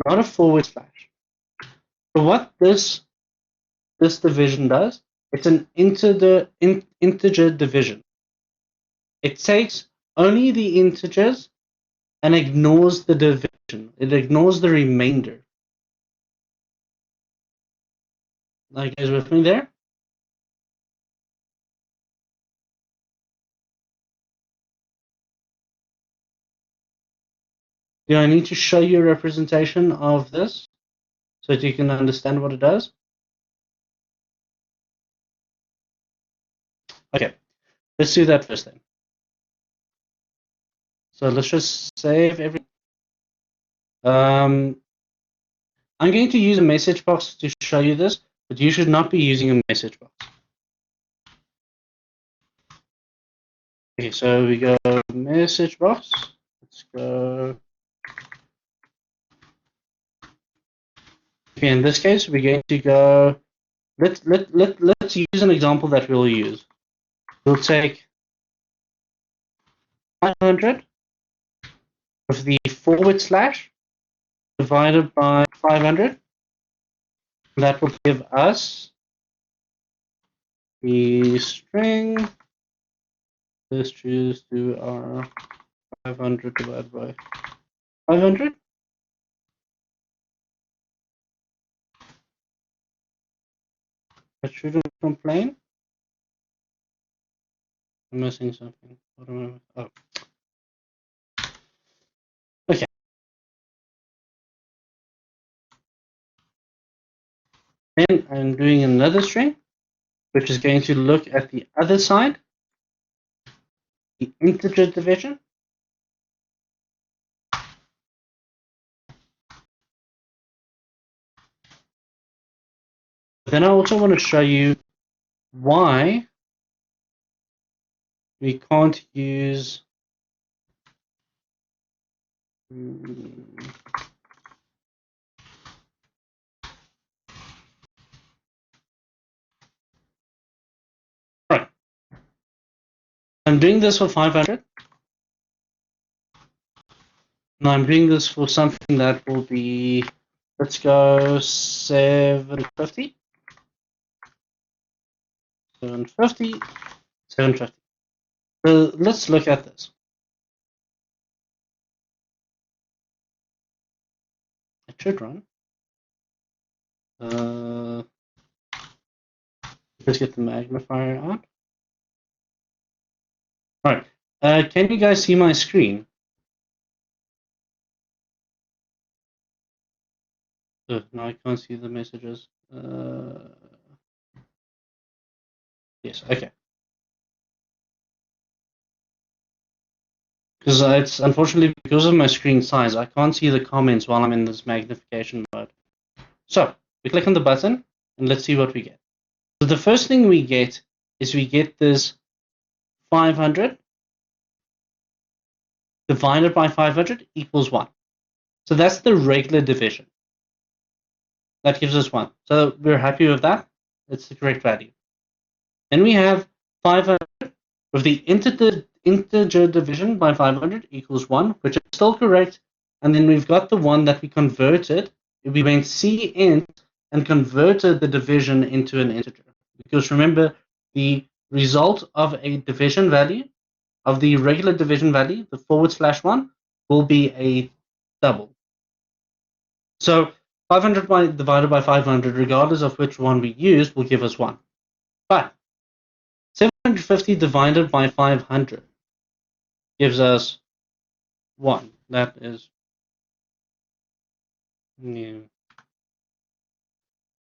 not a forward slash. So what this division does, it's an integer division. It takes only the integers and ignores the division. It ignores the remainder. Are you guys with me there? Do I need to show you a representation of this so that you can understand what it does? Okay, let's do that first then. So let's just save everything. I'm going to use a message box to show you this, but you should not be using a message box. Okay, so we go message box. Let's go. Okay, in this case, we're going to go. Let's use an example that we'll use. We'll take 500 with the forward slash divided by 500. That will give us the string. Let's choose to our 500 divided by 500. That shouldn't complain. I'm missing something. What am I? Oh. Okay. Then I'm doing another string, which is going to look at the other side, the integer division. Then I also want to show you why we can't use right. I'm doing this for 500. Now I'm doing this for something that will be, let's go 750. 750, 750. So let's look at this. It should run. Let's get the magnifier on. All right. Can you guys see my screen? No, I can't see the messages. Yes, okay. Because it's unfortunately because of my screen size, I can't see the comments while I'm in this magnification mode. So we click on the button and let's see what we get. So the first thing we get is we get this 500 divided by 500 equals 1. So that's the regular division. That gives us 1. So we're happy with that. It's the correct value. Then we have 500 with the integer division by 500 equals 1, which is still correct. And then we've got the one that we converted. We went cint and converted the division into an integer. Because remember, the result of a division value, of the regular division value, the /1, will be a double. So 500 divided by 500, regardless of which one we use, will give us 1. But 750 divided by 500 gives us 1. That is new.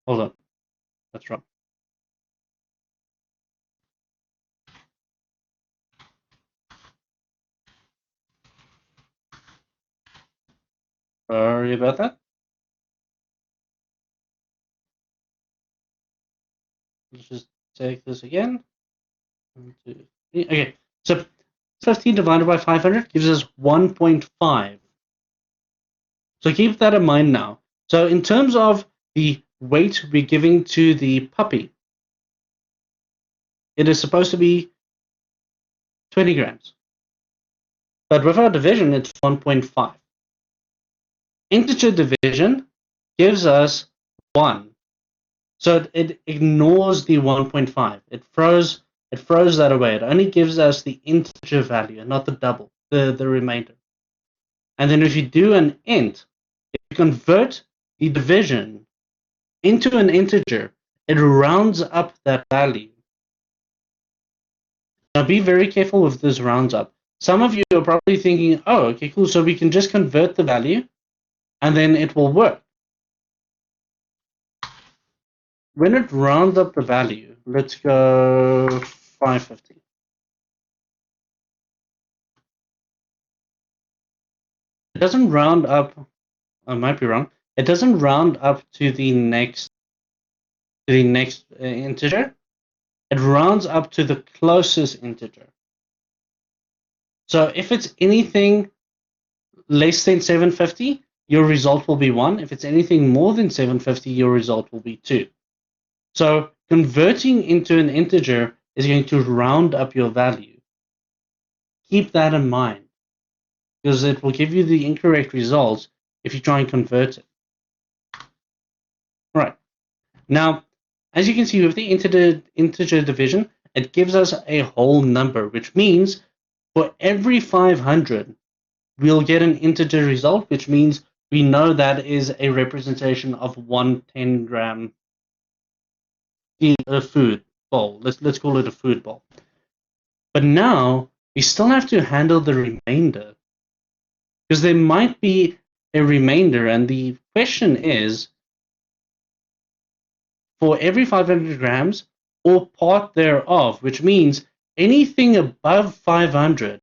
Hold on. That's wrong. Sorry about that. Let's just take this again. 1, 2, 3. Okay, so 15 divided by 500 gives us 1.5. So keep that in mind now. So in terms of the weight we're giving to the puppy, it is supposed to be 20 grams. But with our division, it's 1.5. Integer division gives us 1. So it ignores the 1.5. It throws that away. It only gives us the integer value and not the double, the remainder. And then if you do an int, if you convert the division into an integer, it rounds up that value. Now be very careful with this rounds up. Some of you are probably thinking, oh, okay, cool, so we can just convert the value and then it will work. When it rounds up the value, let's go 550. It doesn't round up, I might be wrong, it doesn't round up to the next integer. It rounds up to the closest integer. So if it's anything less than 750, your result will be 1. If it's anything more than 750, your result will be 2. So converting into an integer is going to round up your value. Keep that in mind, because it will give you the incorrect results if you try and convert it. Right. Now, as you can see with the integer division, it gives us a whole number, which means for every 500, we'll get an integer result, which means we know that is a representation of 1 10-gram food bowl. Let's call it a food bowl. But now we still have to handle the remainder, because there might be a remainder, and the question is, for every 500 grams or part thereof, which means anything above 500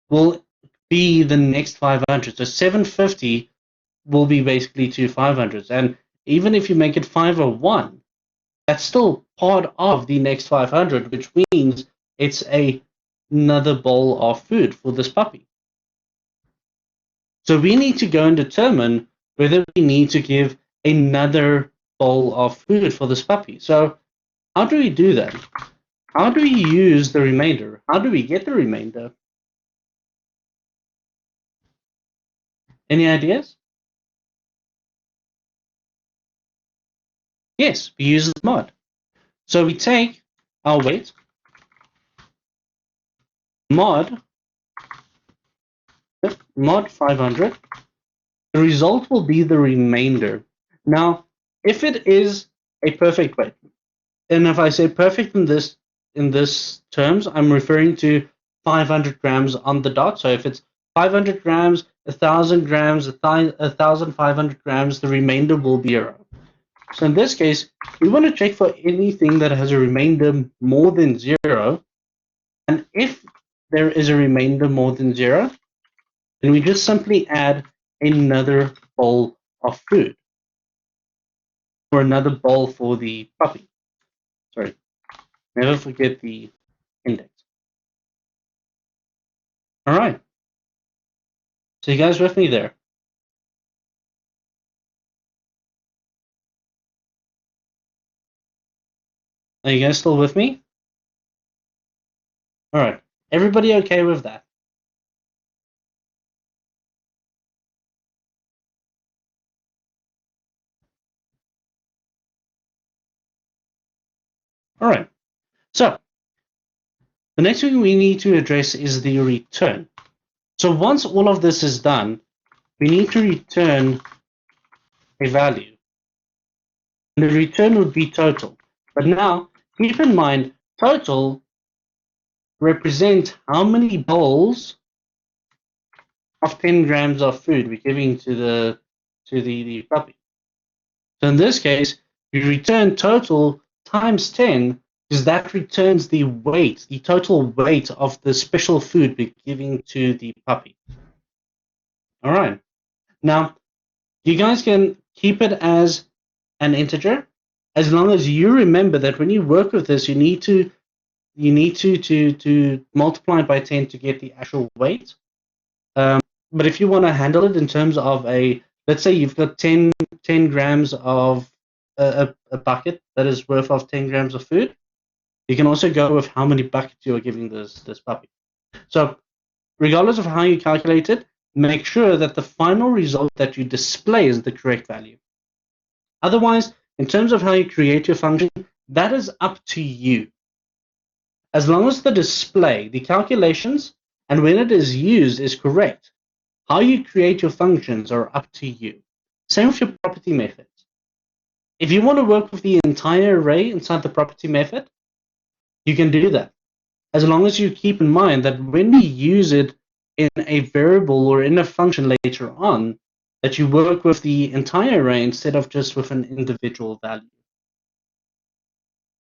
will be the next 500. So 750 will be basically 2 500s. And even if you make it 501, that's still part of the next 500, which means it's another bowl of food for this puppy. So we need to go and determine whether we need to give another bowl of food for this puppy. So how do we do that? How do we use the remainder? How do we get the remainder? Any ideas? Yes, we use this mod. So we take our weight, mod 500. The result will be the remainder. Now, if it is a perfect weight, and if I say perfect in this terms, I'm referring to 500 grams on the dot. So if it's 500 grams, 1,000 grams, 1,500 grams, the remainder will be 0. So in this case, we want to check for anything that has a remainder more than 0. And if there is a remainder more than 0, then we just simply add another bowl of food, or another bowl for the puppy. Sorry, never forget the index. All right. So you guys with me there? Are you guys still with me? All right. Everybody okay with that? All right. So the next thing we need to address is the return. So once all of this is done, we need to return a value. And the return would be total. But now, keep in mind, total represents how many bowls of 10 grams of food we're giving to the puppy. So in this case, we return total times 10, because that returns the weight, the total weight of the special food we're giving to the puppy. All right. Now, you guys can keep it as an integer, as long as you remember that when you work with this, you need to multiply it by 10 to get the actual weight. But if you want to handle it in terms of let's say you've got 10 grams of a bucket that is worth of 10 grams of food, you can also go with how many buckets you are giving this puppy. So regardless of how you calculate it, make sure that the final result that you display is the correct value. Otherwise, in terms of how you create your function, that is up to you. As long as the display, the calculations, and when it is used is correct, how you create your functions are up to you. Same with your property methods. If you want to work with the entire array inside the property method, you can do that. As long as you keep in mind that when we use it in a variable or in a function later on, that you work with the entire array instead of just with an individual value.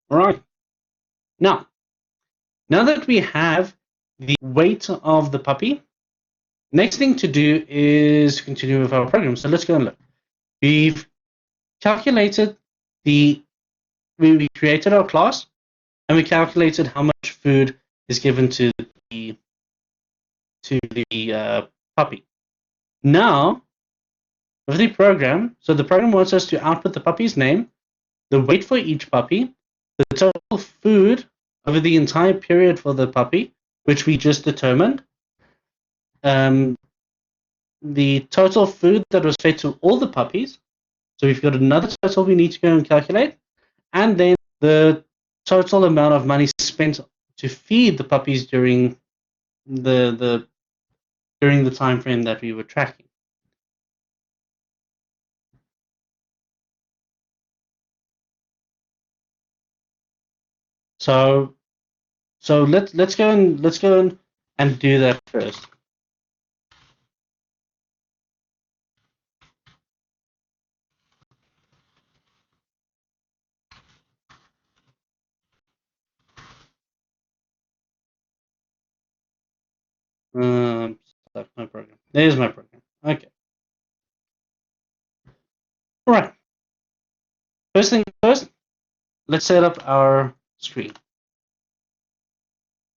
All right. Now that we have the weight of the puppy, next thing to do is continue with our program. So let's go and look. We've calculated we created our class, and we calculated how much food is given to the puppy. Now, with the program, so the program wants us to output the puppy's name, the weight for each puppy, the total food over the entire period for the puppy, which we just determined, the total food that was fed to all the puppies. So we've got another total we need to go and calculate, and then the total amount of money spent to feed the puppies during the time frame that we were tracking. So let's go and do that first. That's my program. There's my program. Okay. All right. First thing first, let's set up our screen.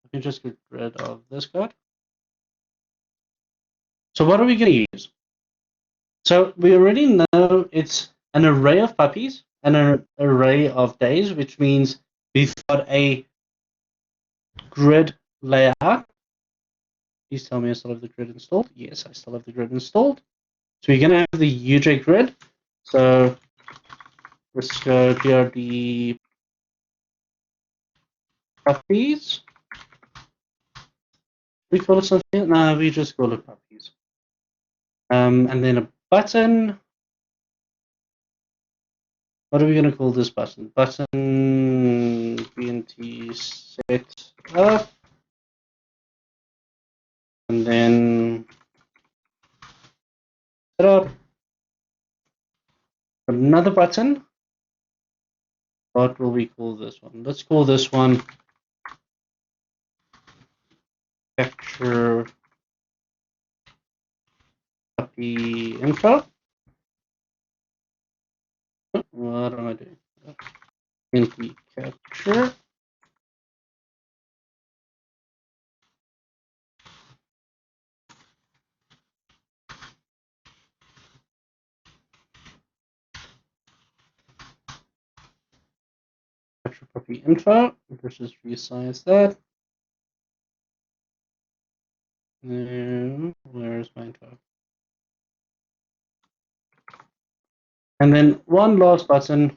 Let me just get rid of this code. So what are we going to use? So we already know it's an array of puppies and an array of days, which means we've got a grid layout. Please tell me I still have the grid installed. Yes, I still have the grid installed. So we're going to have the UJ grid. So let's go grd puppies. We call it something? No, we just call it puppies. And then a button. What are we going to call this button? Button BNT set up. And then set up another button. What will we call this one? Let's call this one capture puppy info. What am I doing? Empty capture. Capture puppy info. Let's just resize that. Where's my info? And then one last button,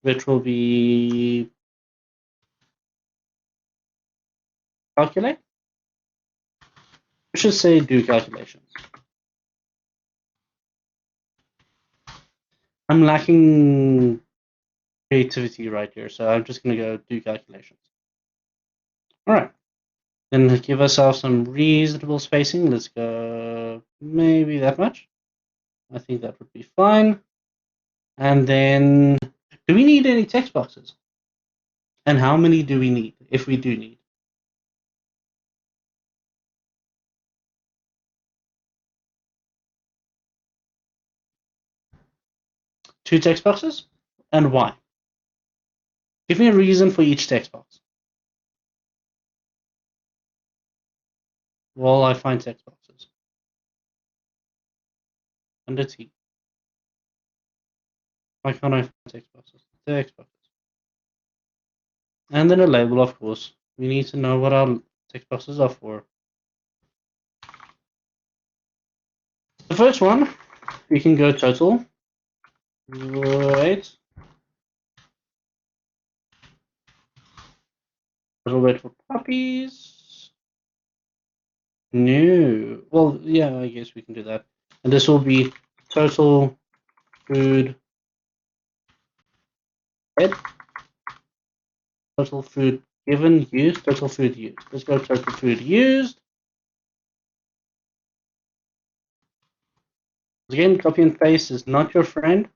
which will be calculate. We should say do calculations. I'm lacking creativity right here, so I'm just going to go do calculations. All right. Then give ourselves some reasonable spacing. Let's go maybe that much. I think that would be fine. And then, do we need any text boxes? And how many do we need, if we do need? Two text boxes? And why? Give me a reason for each text box. While I find text boxes. Under T. Why can't I find text boxes? Text boxes. And then a label, of course. We need to know what our text boxes are for. The first one, we can go total. Wait. Total weight for puppies. No. Well, yeah, I guess we can do that. And this will be total food fed, total food given, used, total food used. Let's go total food used. Again, copy and paste is not your friend.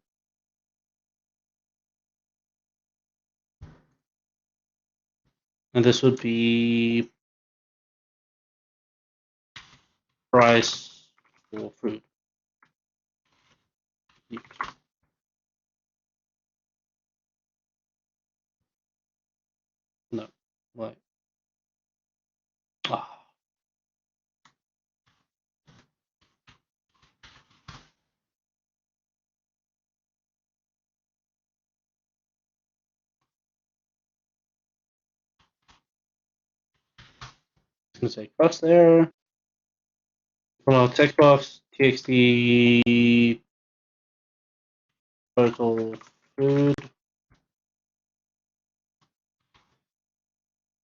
And this would be price for food. No. Why? Ah. I'm going to say cross there. From our text box, txt total food.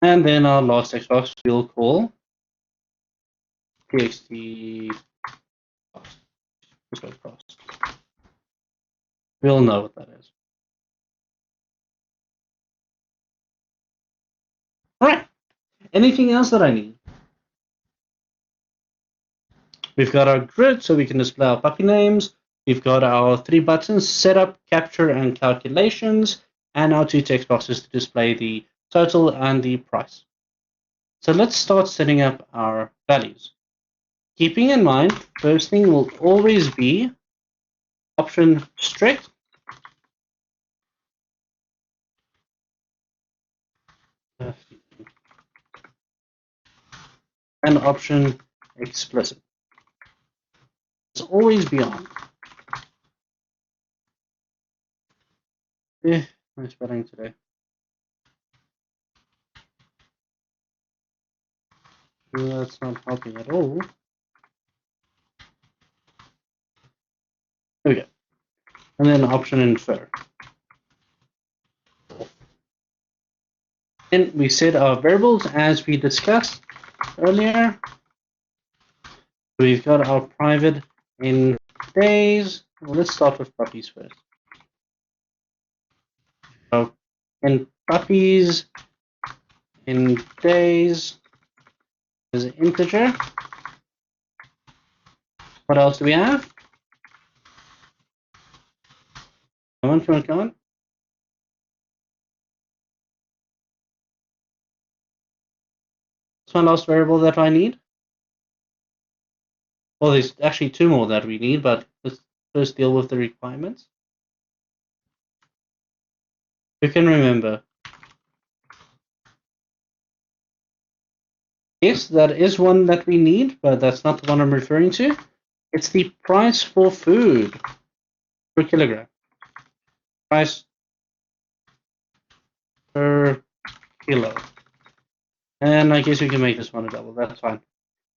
And then our last text box we'll call txt cost. Cost. We'll know what that is. All right. Anything else that I need? We've got our grid, so we can display our puppy names. We've got our three buttons, setup, capture, and calculations, and our two text boxes to display the total and the price. So let's start setting up our values. Keeping in mind, first thing will always be option strict and option explicit. It's always be on. My spelling today. That's not helping at all. There we go. And then option infer. Then we set our variables as we discussed earlier. We've got our private in days. Well, let's start with puppies first. So in puppies, in days is an integer. What else do we have? Come on, come on, come on. It's my last variable that I need. Well, there's actually 2 more that we need, but let's first deal with the requirements. You can remember. Yes, that is one that we need, but that's not the one I'm referring to. It's the price for food per kilogram. Price per kilo. And I guess we can make this one a double. That's fine.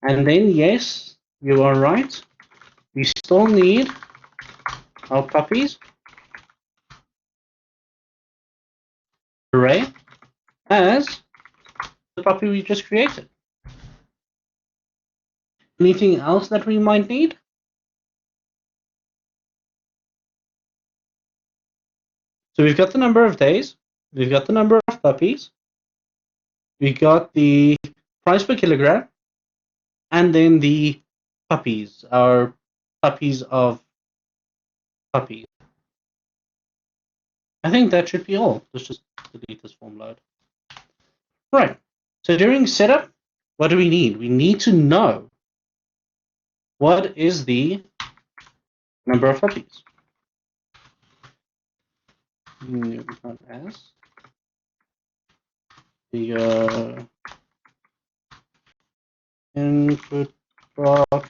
And then, yes, you are right. We still need our puppies array as the puppy we just created. Anything else that we might need? So we've got the number of days, we've got the number of puppies, we got the price per kilogram, and then the puppies, our puppies of puppies. I think that should be all. Let's just delete this form load. Right. So during setup, what do we need? We need to know what is the number of puppies. Not as the input box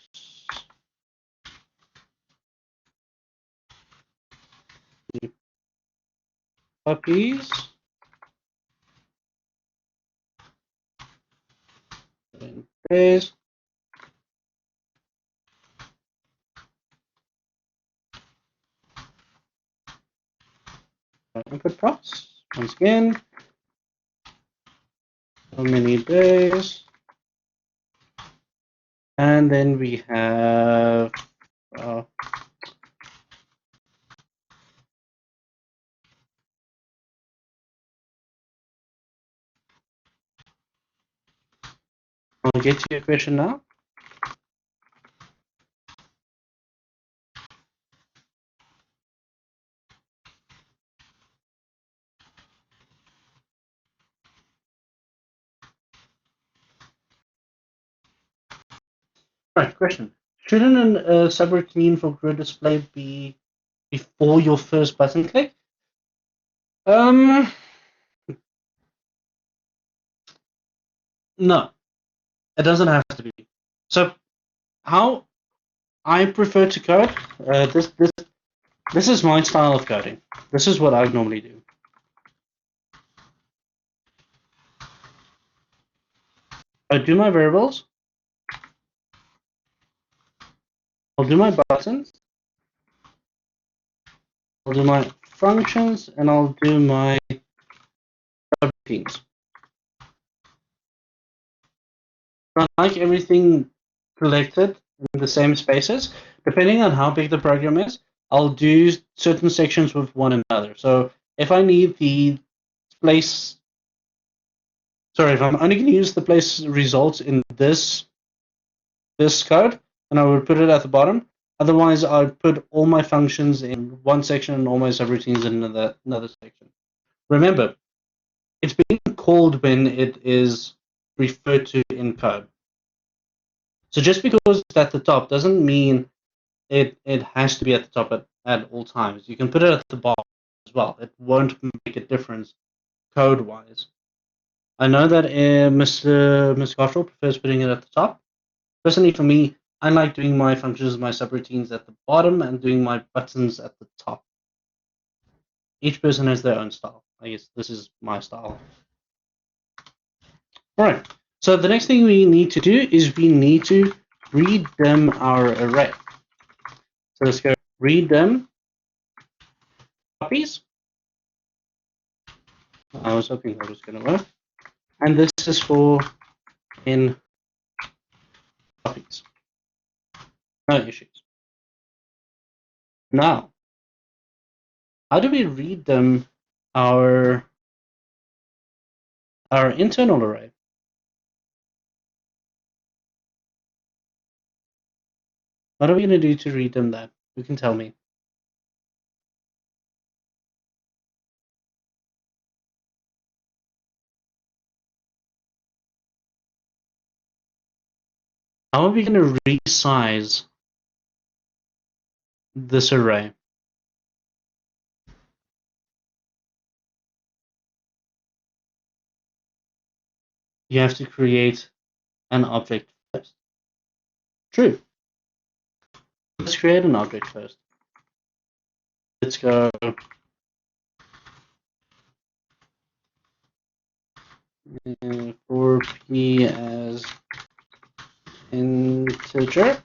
puppies in days. Input props once again. How many days? And then we have I'll get to your question now. Right, question. Shouldn't a subroutine for grid display be before your first button click? No, it doesn't have to be. So how I prefer to code, this is my style of coding. This is what I would normally do. I do my variables, I'll do my buttons, I'll do my functions, and I'll do my subroutines. I like everything collected in the same spaces. Depending on how big the program is, I'll do certain sections with one another. So if I need the place, sorry, if I'm only going to use the place results in this code, then I would put it at the bottom. Otherwise, I'd put all my functions in one section and all my subroutines in another section. Remember, it's being called when it is referred to in code. So just because it's at the top doesn't mean it has to be at the top at all times. You can put it at the bottom as well. It won't make a difference code-wise. I know that Mr. Gottschall prefers putting it at the top. Personally, for me, I like doing my functions, my subroutines at the bottom and doing my buttons at the top. Each person has their own style. I guess this is my style. All right. So the next thing we need to do is we need to redim our array. So let's go redim puppies. I was hoping that was going to work. And this is for in puppies. No issues. Now, how do we redim our internal array? What are we going to do to redim that? Who can tell me? How are we going to resize this array? You have to create an object first. True. Let's create an object first. Let's go for p as integer.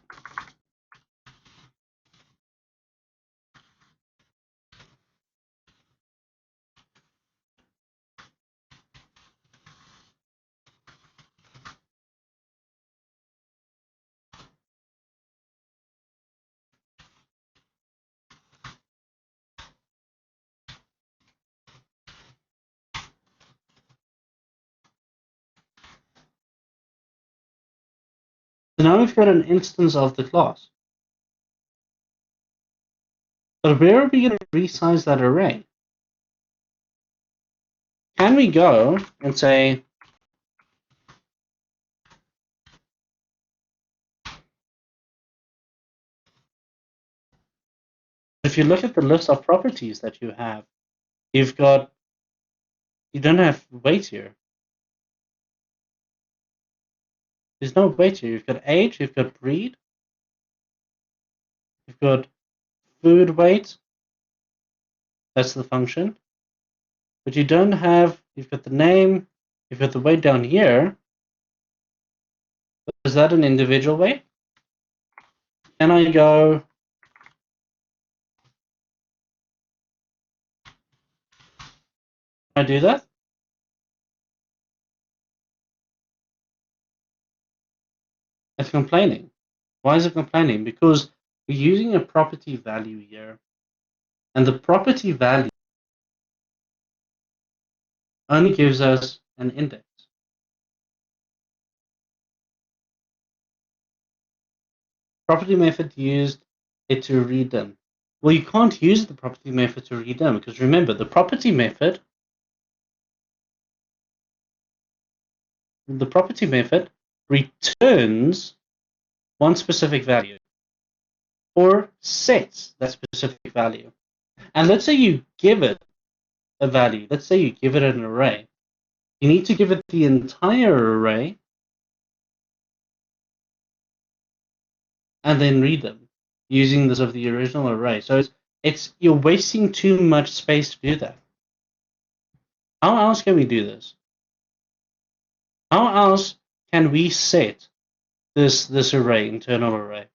So now we've got an instance of the class. But where are we going to resize that array? Can we go and say, if you look at the list of properties that you have, you don't have weight here. There's no weight here. You've got age, you've got breed, you've got food weight. That's the function. But you don't have, you've got the name, you've got the weight down here. Is that an individual weight? Can I go, can I do that? It's complaining. Why is it complaining? Because we're using a property value here. And the property value only gives us an index. Property method used it to read them. Well, you can't use the property method to read them because remember, the property method returns one specific value or sets that specific value. And let's say you give it a value. Let's say you give it an array. You need to give it the entire array and then read them using this of the original array. So it's you're wasting too much space to do that. How else can we do this? How else can we set this array, internal array?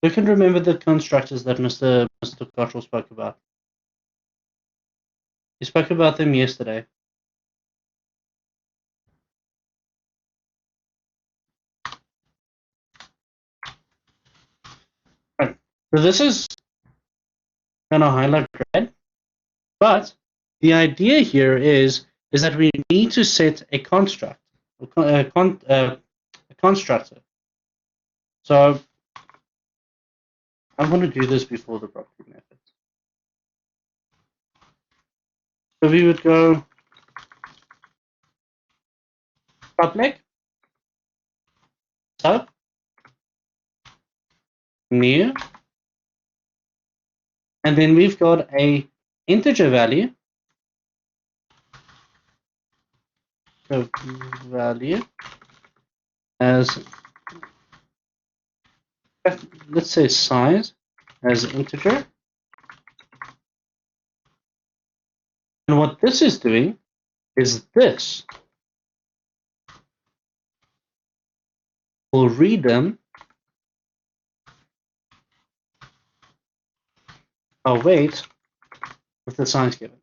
Who can remember the constructors that Mr. Cottrell spoke about? He spoke about them yesterday. Right. So this is kind of highlight red, but the idea here is that we need to set a construct, a constructor. So I'm going to do this before the property method. So we would go public sub new, and then we've got a integer value. So value as, let's say size as integer. And what this is doing is this will read them a weight with the size given.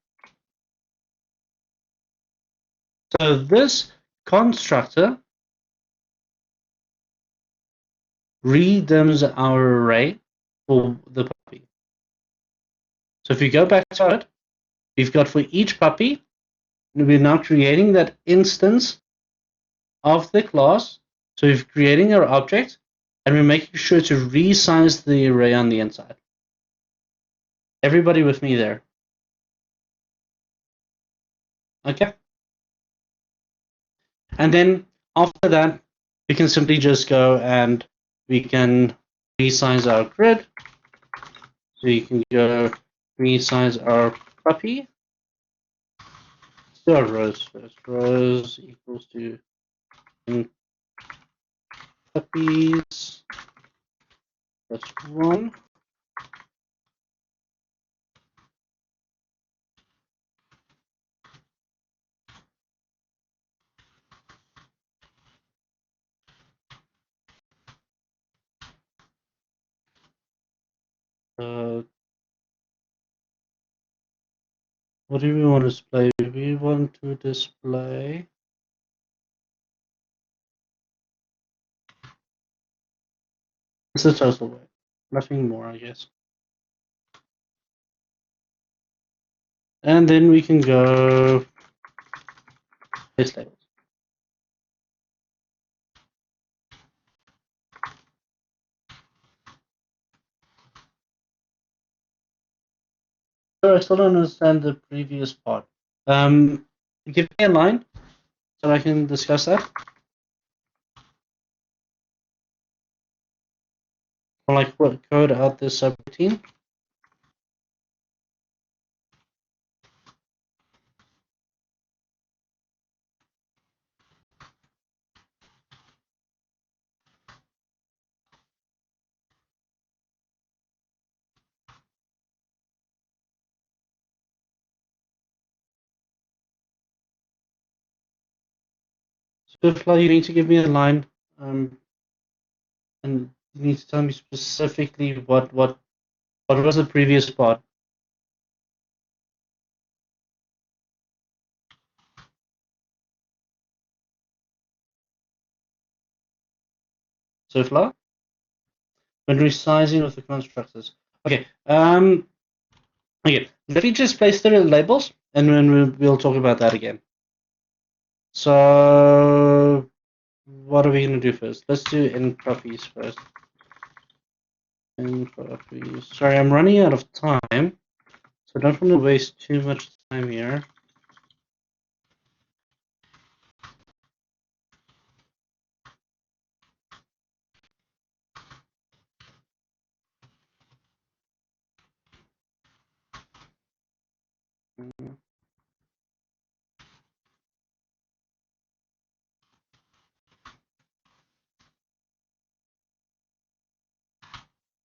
So this constructor redems our array for the puppy. So if you go back to it, we've got for each puppy, we're now creating that instance of the class. So we're creating our object, and we're making sure to resize the array on the inside. Everybody with me there? Okay. And then after that, we can simply just go and we can resize our grid. So you can go resize our puppy. Do our rows first. Rows equals to puppies plus 1. What do we want to display? We want to display this is total weight. Nothing more, I guess. And then we can go place labels. So I still don't understand the previous part. Give me a line so I can discuss that. Or like what code out this subroutine. So Fly, you need to give me a line, and you need to tell me specifically what was the previous part. So Fly, when resizing of the constructors. Okay. Okay. Let me just place the labels, and then we'll talk about that again. So what are we going to do first? Let's do in puppies first. In puppies. Sorry, I'm running out of time, so I don't want to waste too much time here.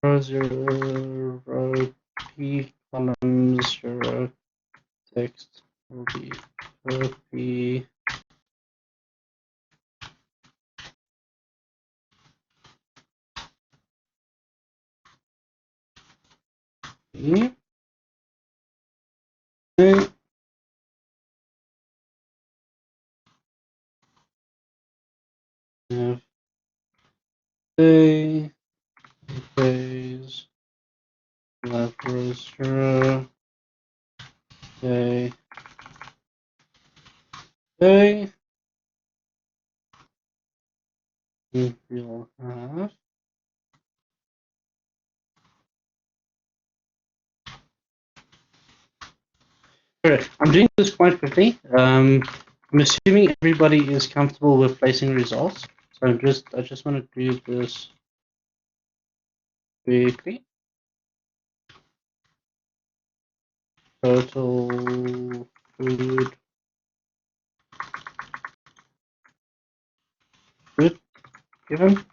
Row 0, row P, columns, 0, text will be row P. E. A. F. A. Phase. Left row 0. A. A. We'll have. Alright, I'm doing this quite quickly. I'm assuming everybody is comfortable with placing results. So I just want to do this quickly. Total food given.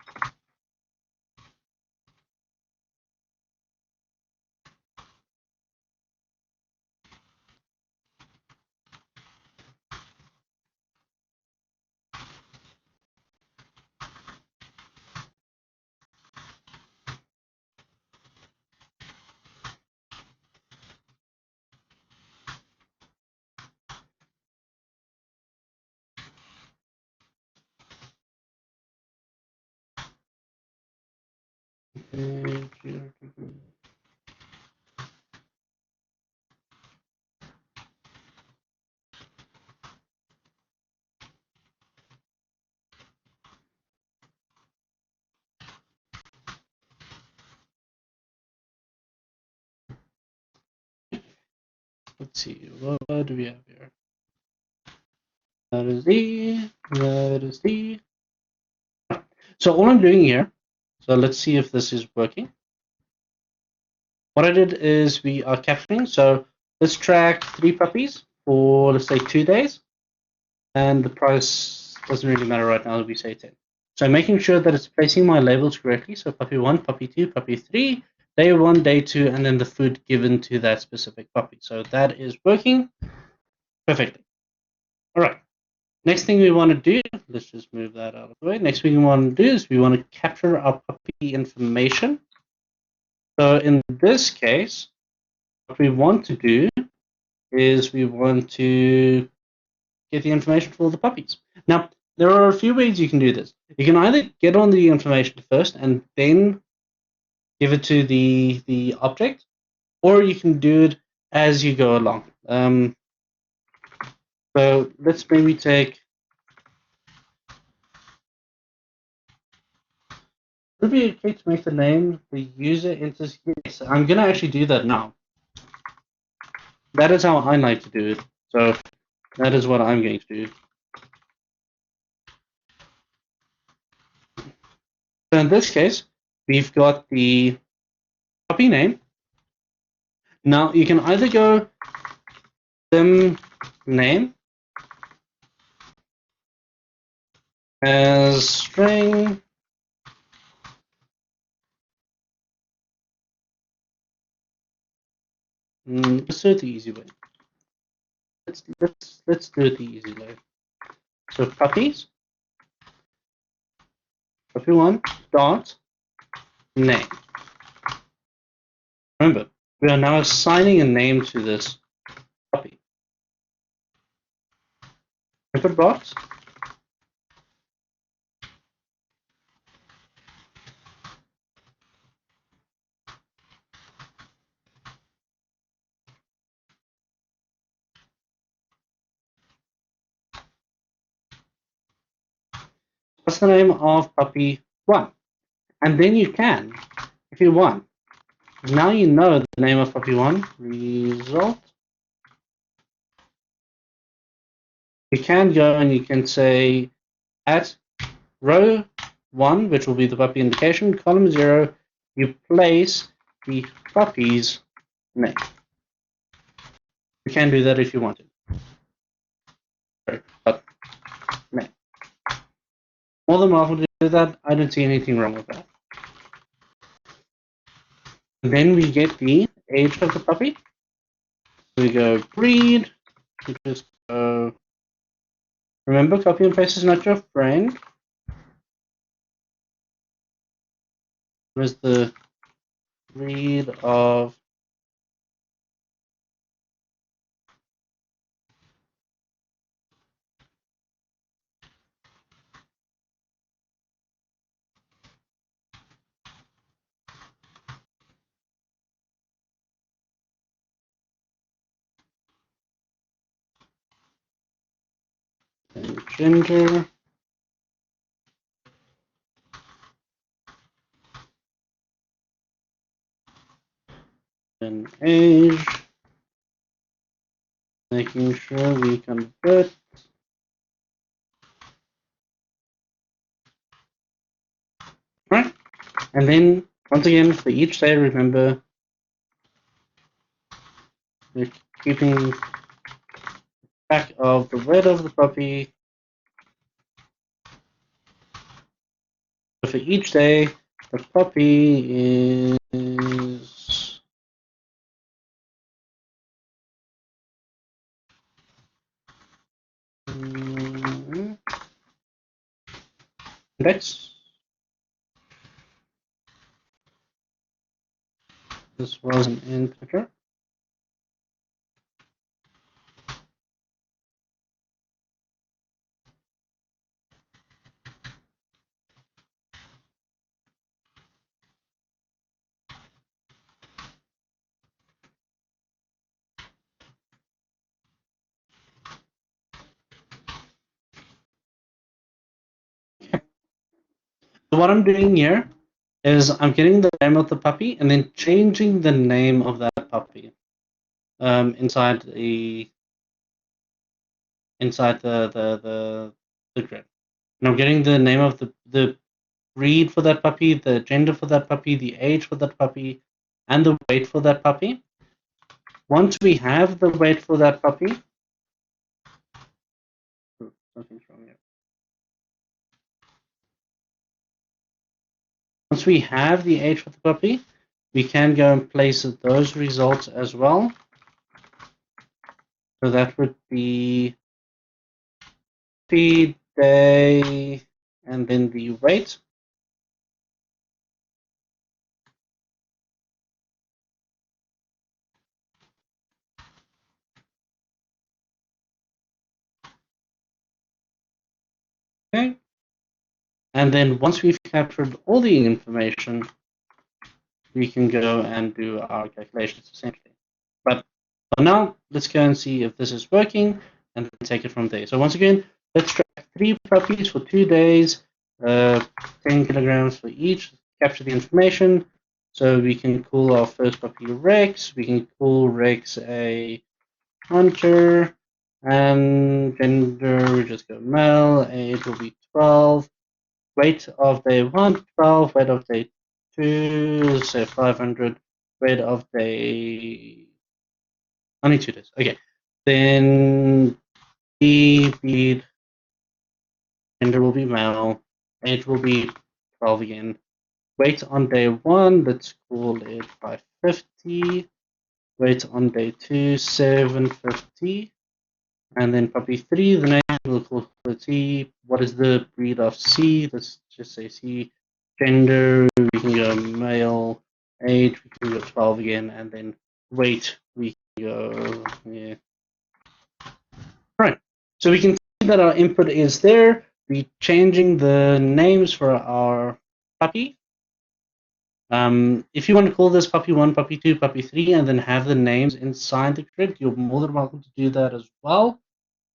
Let's see, what do we have here? That is D. That is D. So all I'm doing here, so let's see if this is working. What I did is we are capturing. So let's track 3 puppies for, let's say, 2 days. And the price doesn't really matter right now, we say 10. So I'm making sure that it's placing my labels correctly. So puppy 1, puppy 2, puppy 3, day 1, day 2, and then the food given to that specific puppy. So that is working perfectly. All right. Next thing we want to do, let's just move that out of the way. Next thing we want to do is we want to capture our puppy information. So in this case, what we want to do is we want to get the information for all the puppies. Now, there are a few ways you can do this. You can either get on the information first and then give it to the object, or you can do it as you go along. So let's maybe take. Would it be okay to make the name the user enters? Yes, I'm gonna actually do that now. That is how I like to do it. So that is what I'm going to do. So in this case, we've got the puppy name. Now you can either go sim name as string let's do it the easy way. Let's do it the easy way. So puppy 1 dot name. Remember, we are now assigning a name to this puppy. Input box. What's the name of puppy 1? And then you can, if you want, now you know the name of puppy 1, result. You can go and you can say at row 1, which will be the puppy indication, column 0, you place the puppy's name. You can do that if you want to. Sorry, but name. More than welcome to do that. I don't see anything wrong with that. And then we get the age of the puppy. We go breed. We just go. Remember, copy and paste is not your friend. Where's the breed of gender? And age. Making sure we convert. Right. And then once again for each day, remember we're keeping track of the weight of the puppy. So for each day, the puppy is index. This was an integer. So what I'm doing here is I'm getting the name of the puppy and then changing the name of that puppy inside inside the grid. And I'm getting the name of the breed for that puppy, the gender for that puppy, the age for that puppy, and the weight for that puppy. Once we have the weight for that puppy, something's wrong here. Once we have the age for the puppy, we can go and place those results as well. So that would be feed day and then the weight. Okay. And then once we've captured all the information, we can go and do our calculations essentially. But for now, let's go and see if this is working and then take it from there. So once again, let's track 3 puppies for 2 days, 10 kilograms for each, capture the information. So we can call our first puppy Rex, we can call Rex a hunter, and gender, we just go male, age will be 12, weight of day 1, 12, weight of day 2, say 500, weight of day, only 2 days, okay. Then breed, gender will be male, age will be 12 again, weight on day 1, let's call it 550, weight on day 2, 750, and then puppy 3, the name we'll call it C. What is the breed of C? Let's just say C. Gender, we can go male. Age, we can go 12 again, and then weight, we can go, yeah. Right, so we can see that our input is there. We're changing the names for our puppy. If you want to call this puppy 1, puppy 2, puppy 3, and then have the names inside the grid, you're more than welcome to do that as well.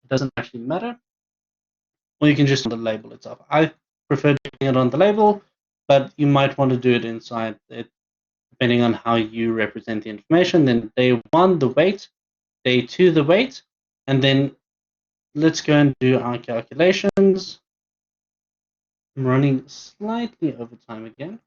It doesn't actually matter. Or you can just on the label itself. I prefer doing it on the label, but you might want to do it inside it, depending on how you represent the information. Then day 1, the weight, day 2, the weight, and then let's go and do our calculations. I'm running slightly over time again,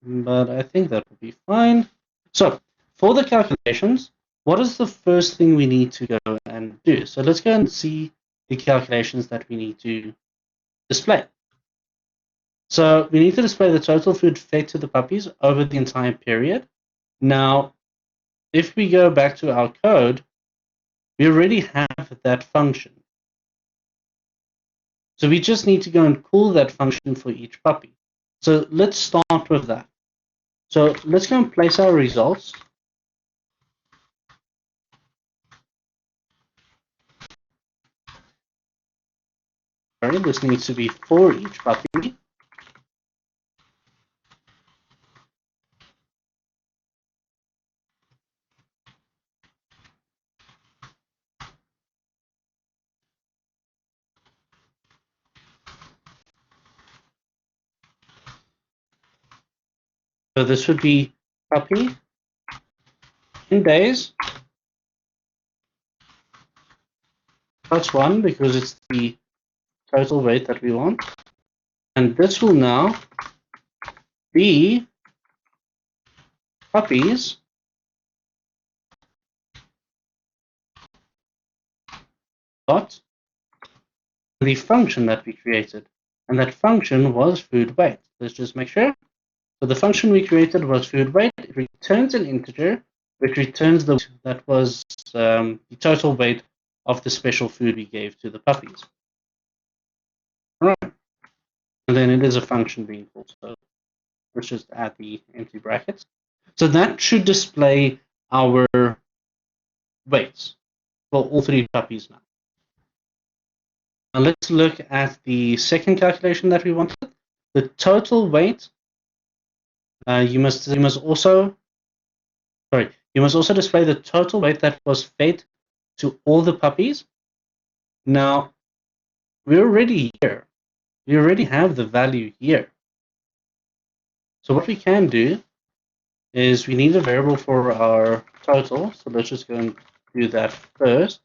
but I think that will be fine. So for the calculations, what is the first thing we need to go and do? So let's go and see the calculations that we need to display. So we need to display the total food fed to the puppies over the entire period. Now, if we go back to our code, we already have that function. So we just need to go and call that function for each puppy. So let's start with that. So let's go and place our results. Sorry, this needs to be for each puppy. So this would be puppy in days plus 1 because it's the total weight that we want. And this will now be puppies dot the function that we created. And that function was food weight. Let's just make sure. So the function we created was food weight. It returns an integer, which returns the that was the total weight of the special food we gave to the puppies. All right. And then it is a function being called. So let's just add the empty brackets. So that should display our weights for all 3 puppies now. Now let's look at the second calculation that we wanted. The total weight. You must also display the total weight that was fed to all the puppies. Now we're already here. We already have the value here. So what we can do is we need a variable for our total. So let's just go and do that first.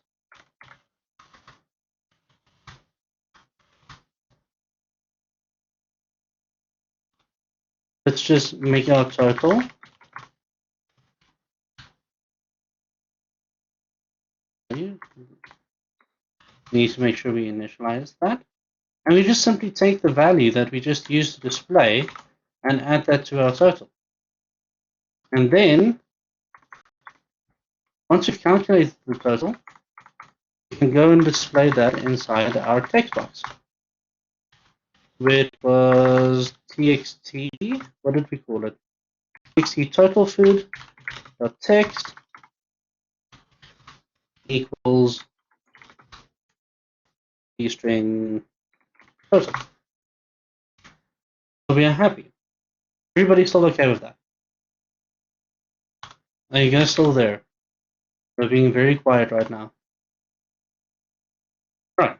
let's just make our total. We need to make sure we initialize that. And we just simply take the value that we just used to display and add that to our total. And then, once we've calculated the total, we can go and display that inside our text box, which was txt, what did we call it? Txt total food dot text equals the string total. So we are happy. Everybody's still okay with that? Are you guys still there? We're being very quiet right now. Right.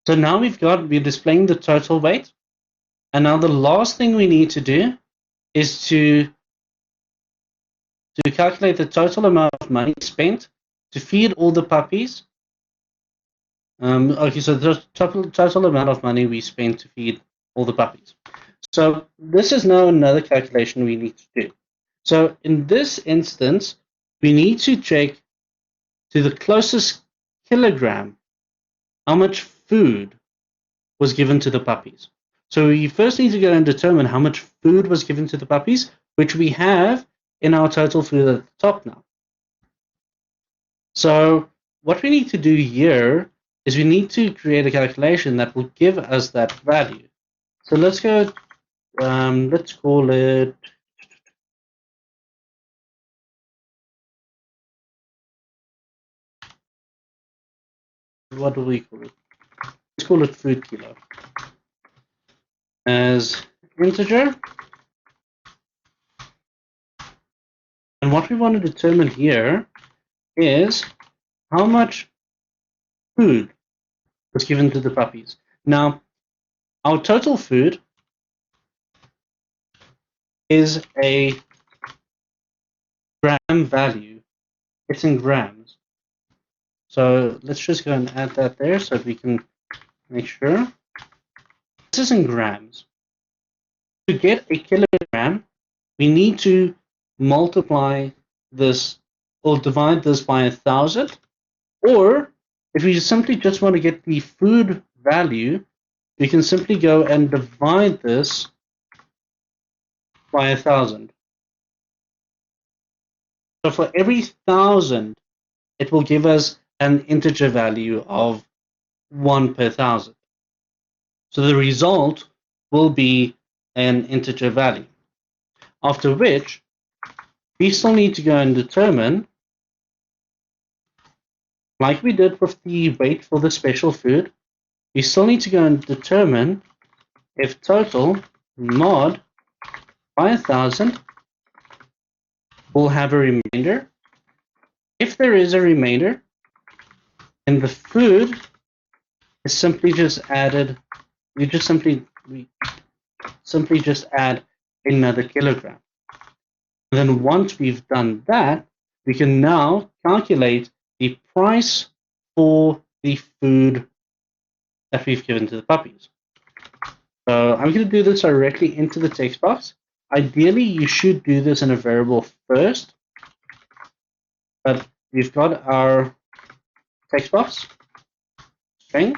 So now we're displaying the total weight. And now the last thing we need to do is to calculate the total amount of money spent to feed all the puppies. Okay, so the total amount of money we spent to feed all the puppies. So this is now another calculation we need to do. So in this instance, we need to check to the closest kilogram how much food was given to the puppies. So we first need to go and determine how much food was given to the puppies, which we have in our total food at the top now. So what we need to do here is we need to create a calculation that will give us that value. So let's go, let's call it, what do we call it? Let's call it food kilo as integer. And what we want to determine here is how much food was given to the puppies. Now, our total food is a gram value. It's in grams. So let's just go and add that there so we can make sure. This is in grams. To get a kilogram, we need to multiply this or divide this by 1,000. Or if we simply just want to get the food value, we can simply go and divide this by 1,000. So for every 1,000, it will give us an integer value of 1 per 1,000. So the result will be an integer value. After which, we still need to go and determine, like we did with the weight for the special food, we still need to go and determine if total mod by 1,000 will have a remainder. If there is a remainder, then the food is simply just added. We simply just add another kilogram. And then once we've done that, we can now calculate the price for the food that we've given to the puppies. So I'm going to do this directly into the text box. Ideally, you should do this in a variable first, but we've got our text box string.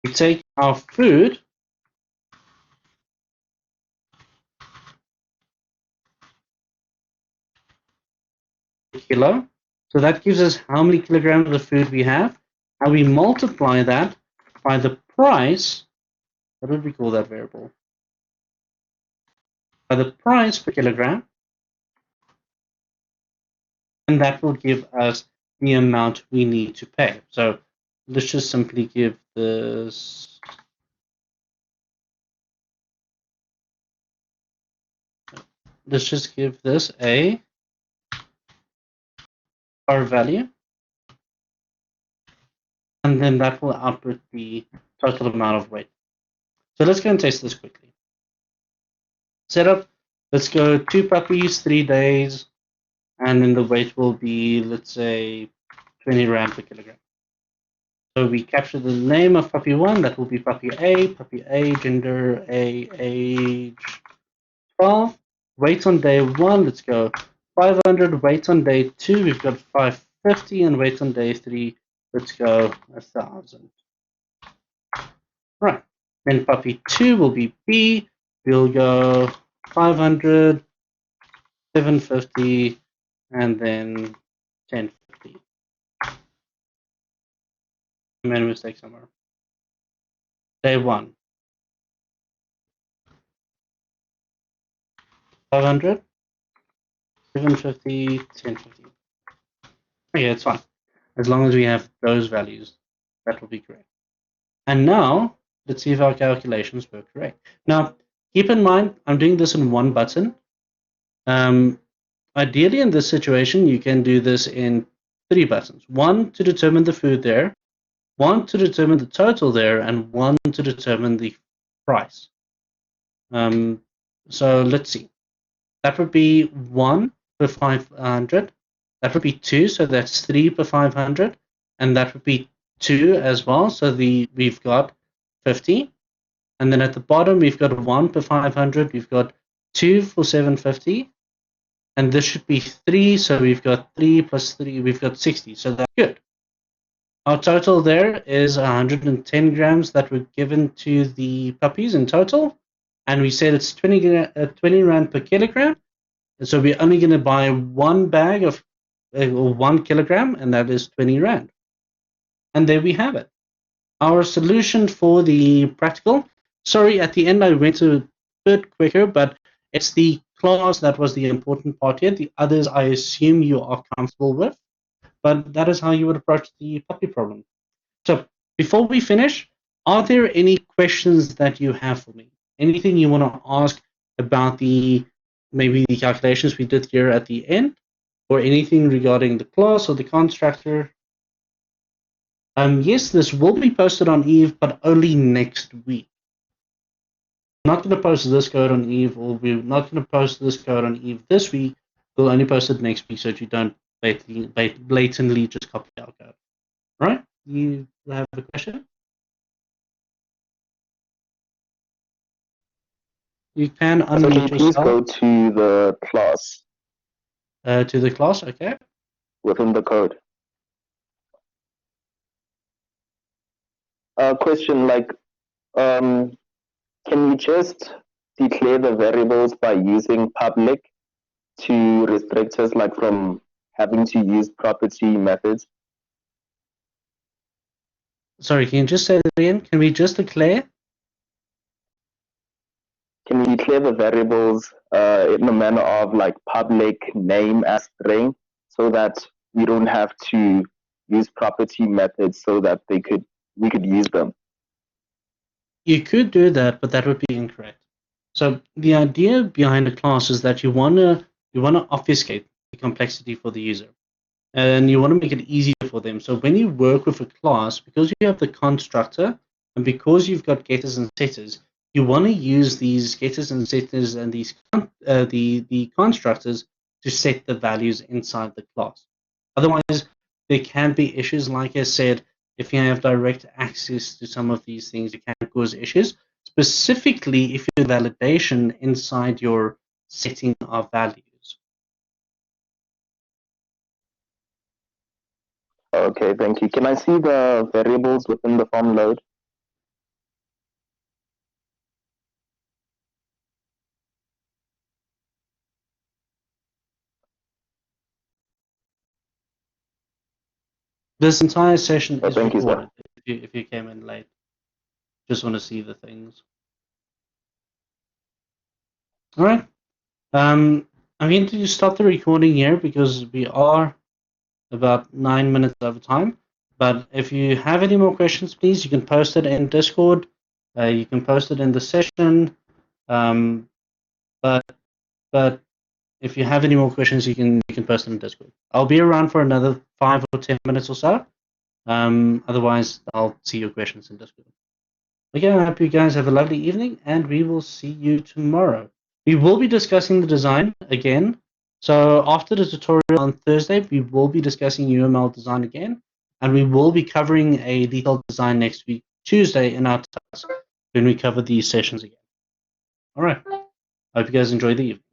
We take our food, kilo, so that gives us how many kilograms of food we have, and we multiply that by the price. What would we call that variable? By the price per kilogram, and that will give us the amount we need to pay. So let's just simply give this a R value, and then that will output the total amount of weight. So let's go and test this quickly. Setup, let's go 2 puppies, 3 days, and then the weight will be, let's say, 20 rand per kilogram. So we capture the name of puppy 1, that will be puppy A, gender A, age 12. Weight on day 1, let's go 500. Weight on day 2, we've got 550. And weight on day 3, let's go 1,000. Right. Then puppy 2 will be B. We'll go 500, 750, and then 1050. I made a mistake somewhere. Day 1. 500, 750, 1050. Okay, it's fine. As long as we have those values, that will be correct. And now, let's see if our calculations were correct. Now, keep in mind, I'm doing this in one button. Ideally, in this situation, you can do this in 3 buttons. 1 to determine the food there, 1 to determine the total there, and 1 to determine the price. So let's see. That would be 1 per 500. That would be 2, so that's 3 per 500. And that would be 2 as well, so we've got 50. And then at the bottom, we've got 1 per 500. We've got 2 for 750. And this should be 3, so we've got 3 plus 3, we've got 60. So that's good. Our total there is 110 grams that were given to the puppies in total. And we said it's 20 Rand per kilogram. And so we're only going to buy 1 bag of, or 1 kilogram, and that is 20 Rand. And there we have it. Our solution for the practical. Sorry, at the end I went a bit quicker, but it's the class that was the important part here. The others I assume you are comfortable with, but that is how you would approach the puppy problem. So before we finish, are there any questions that you have for me? Anything you want to ask about maybe the calculations we did here at the end, or anything regarding the class or the constructor? Yes, this will be posted on Eve, but only next week. I'm not going to post this code on Eve, or we're not going to post this code on Eve this week. We'll only post it next week so that you don't blatantly just copy our code. All right? You have a question? You can unmute please yourself. go to the class. To the class, okay. Within the code. Question can you just declare the variables by using public to restrict us from having to use property methods? Sorry, can you just say that again? Can we just declare? Can we declare the variables in a manner of public name as string, so that we don't have to use property methods so that we could use them? You could do that, but that would be incorrect. So the idea behind a class is that you wanna obfuscate the complexity for the user, and you want to make it easier for them. So when you work with a class, because you have the constructor and because you've got getters and setters, you want to use these getters and setters and these the constructors to set the values inside the class. Otherwise, there can be issues. Like I said, if you have direct access to some of these things, it can cause issues. Specifically, if you have validation inside your setting of values. Okay, thank you. Can I see the variables within the form load? This entire session is thank you, sir. recorded. If you came in late, just want to see the things. All right. I'm going to stop the recording here because we are about 9 minutes over time. But if you have any more questions, please, you can post it in Discord. You can post it in the session. But if you have any more questions, you can post them in Discord. I'll be around for another 5 or 10 minutes or so. Otherwise, I'll see your questions in Discord. Again, I hope you guys have a lovely evening, and we will see you tomorrow. We will be discussing the design again. So after the tutorial on Thursday, we will be discussing UML design again. And we will be covering a detailed design next week, Tuesday, in our task when we cover these sessions again. All right. Hope you guys enjoy the evening.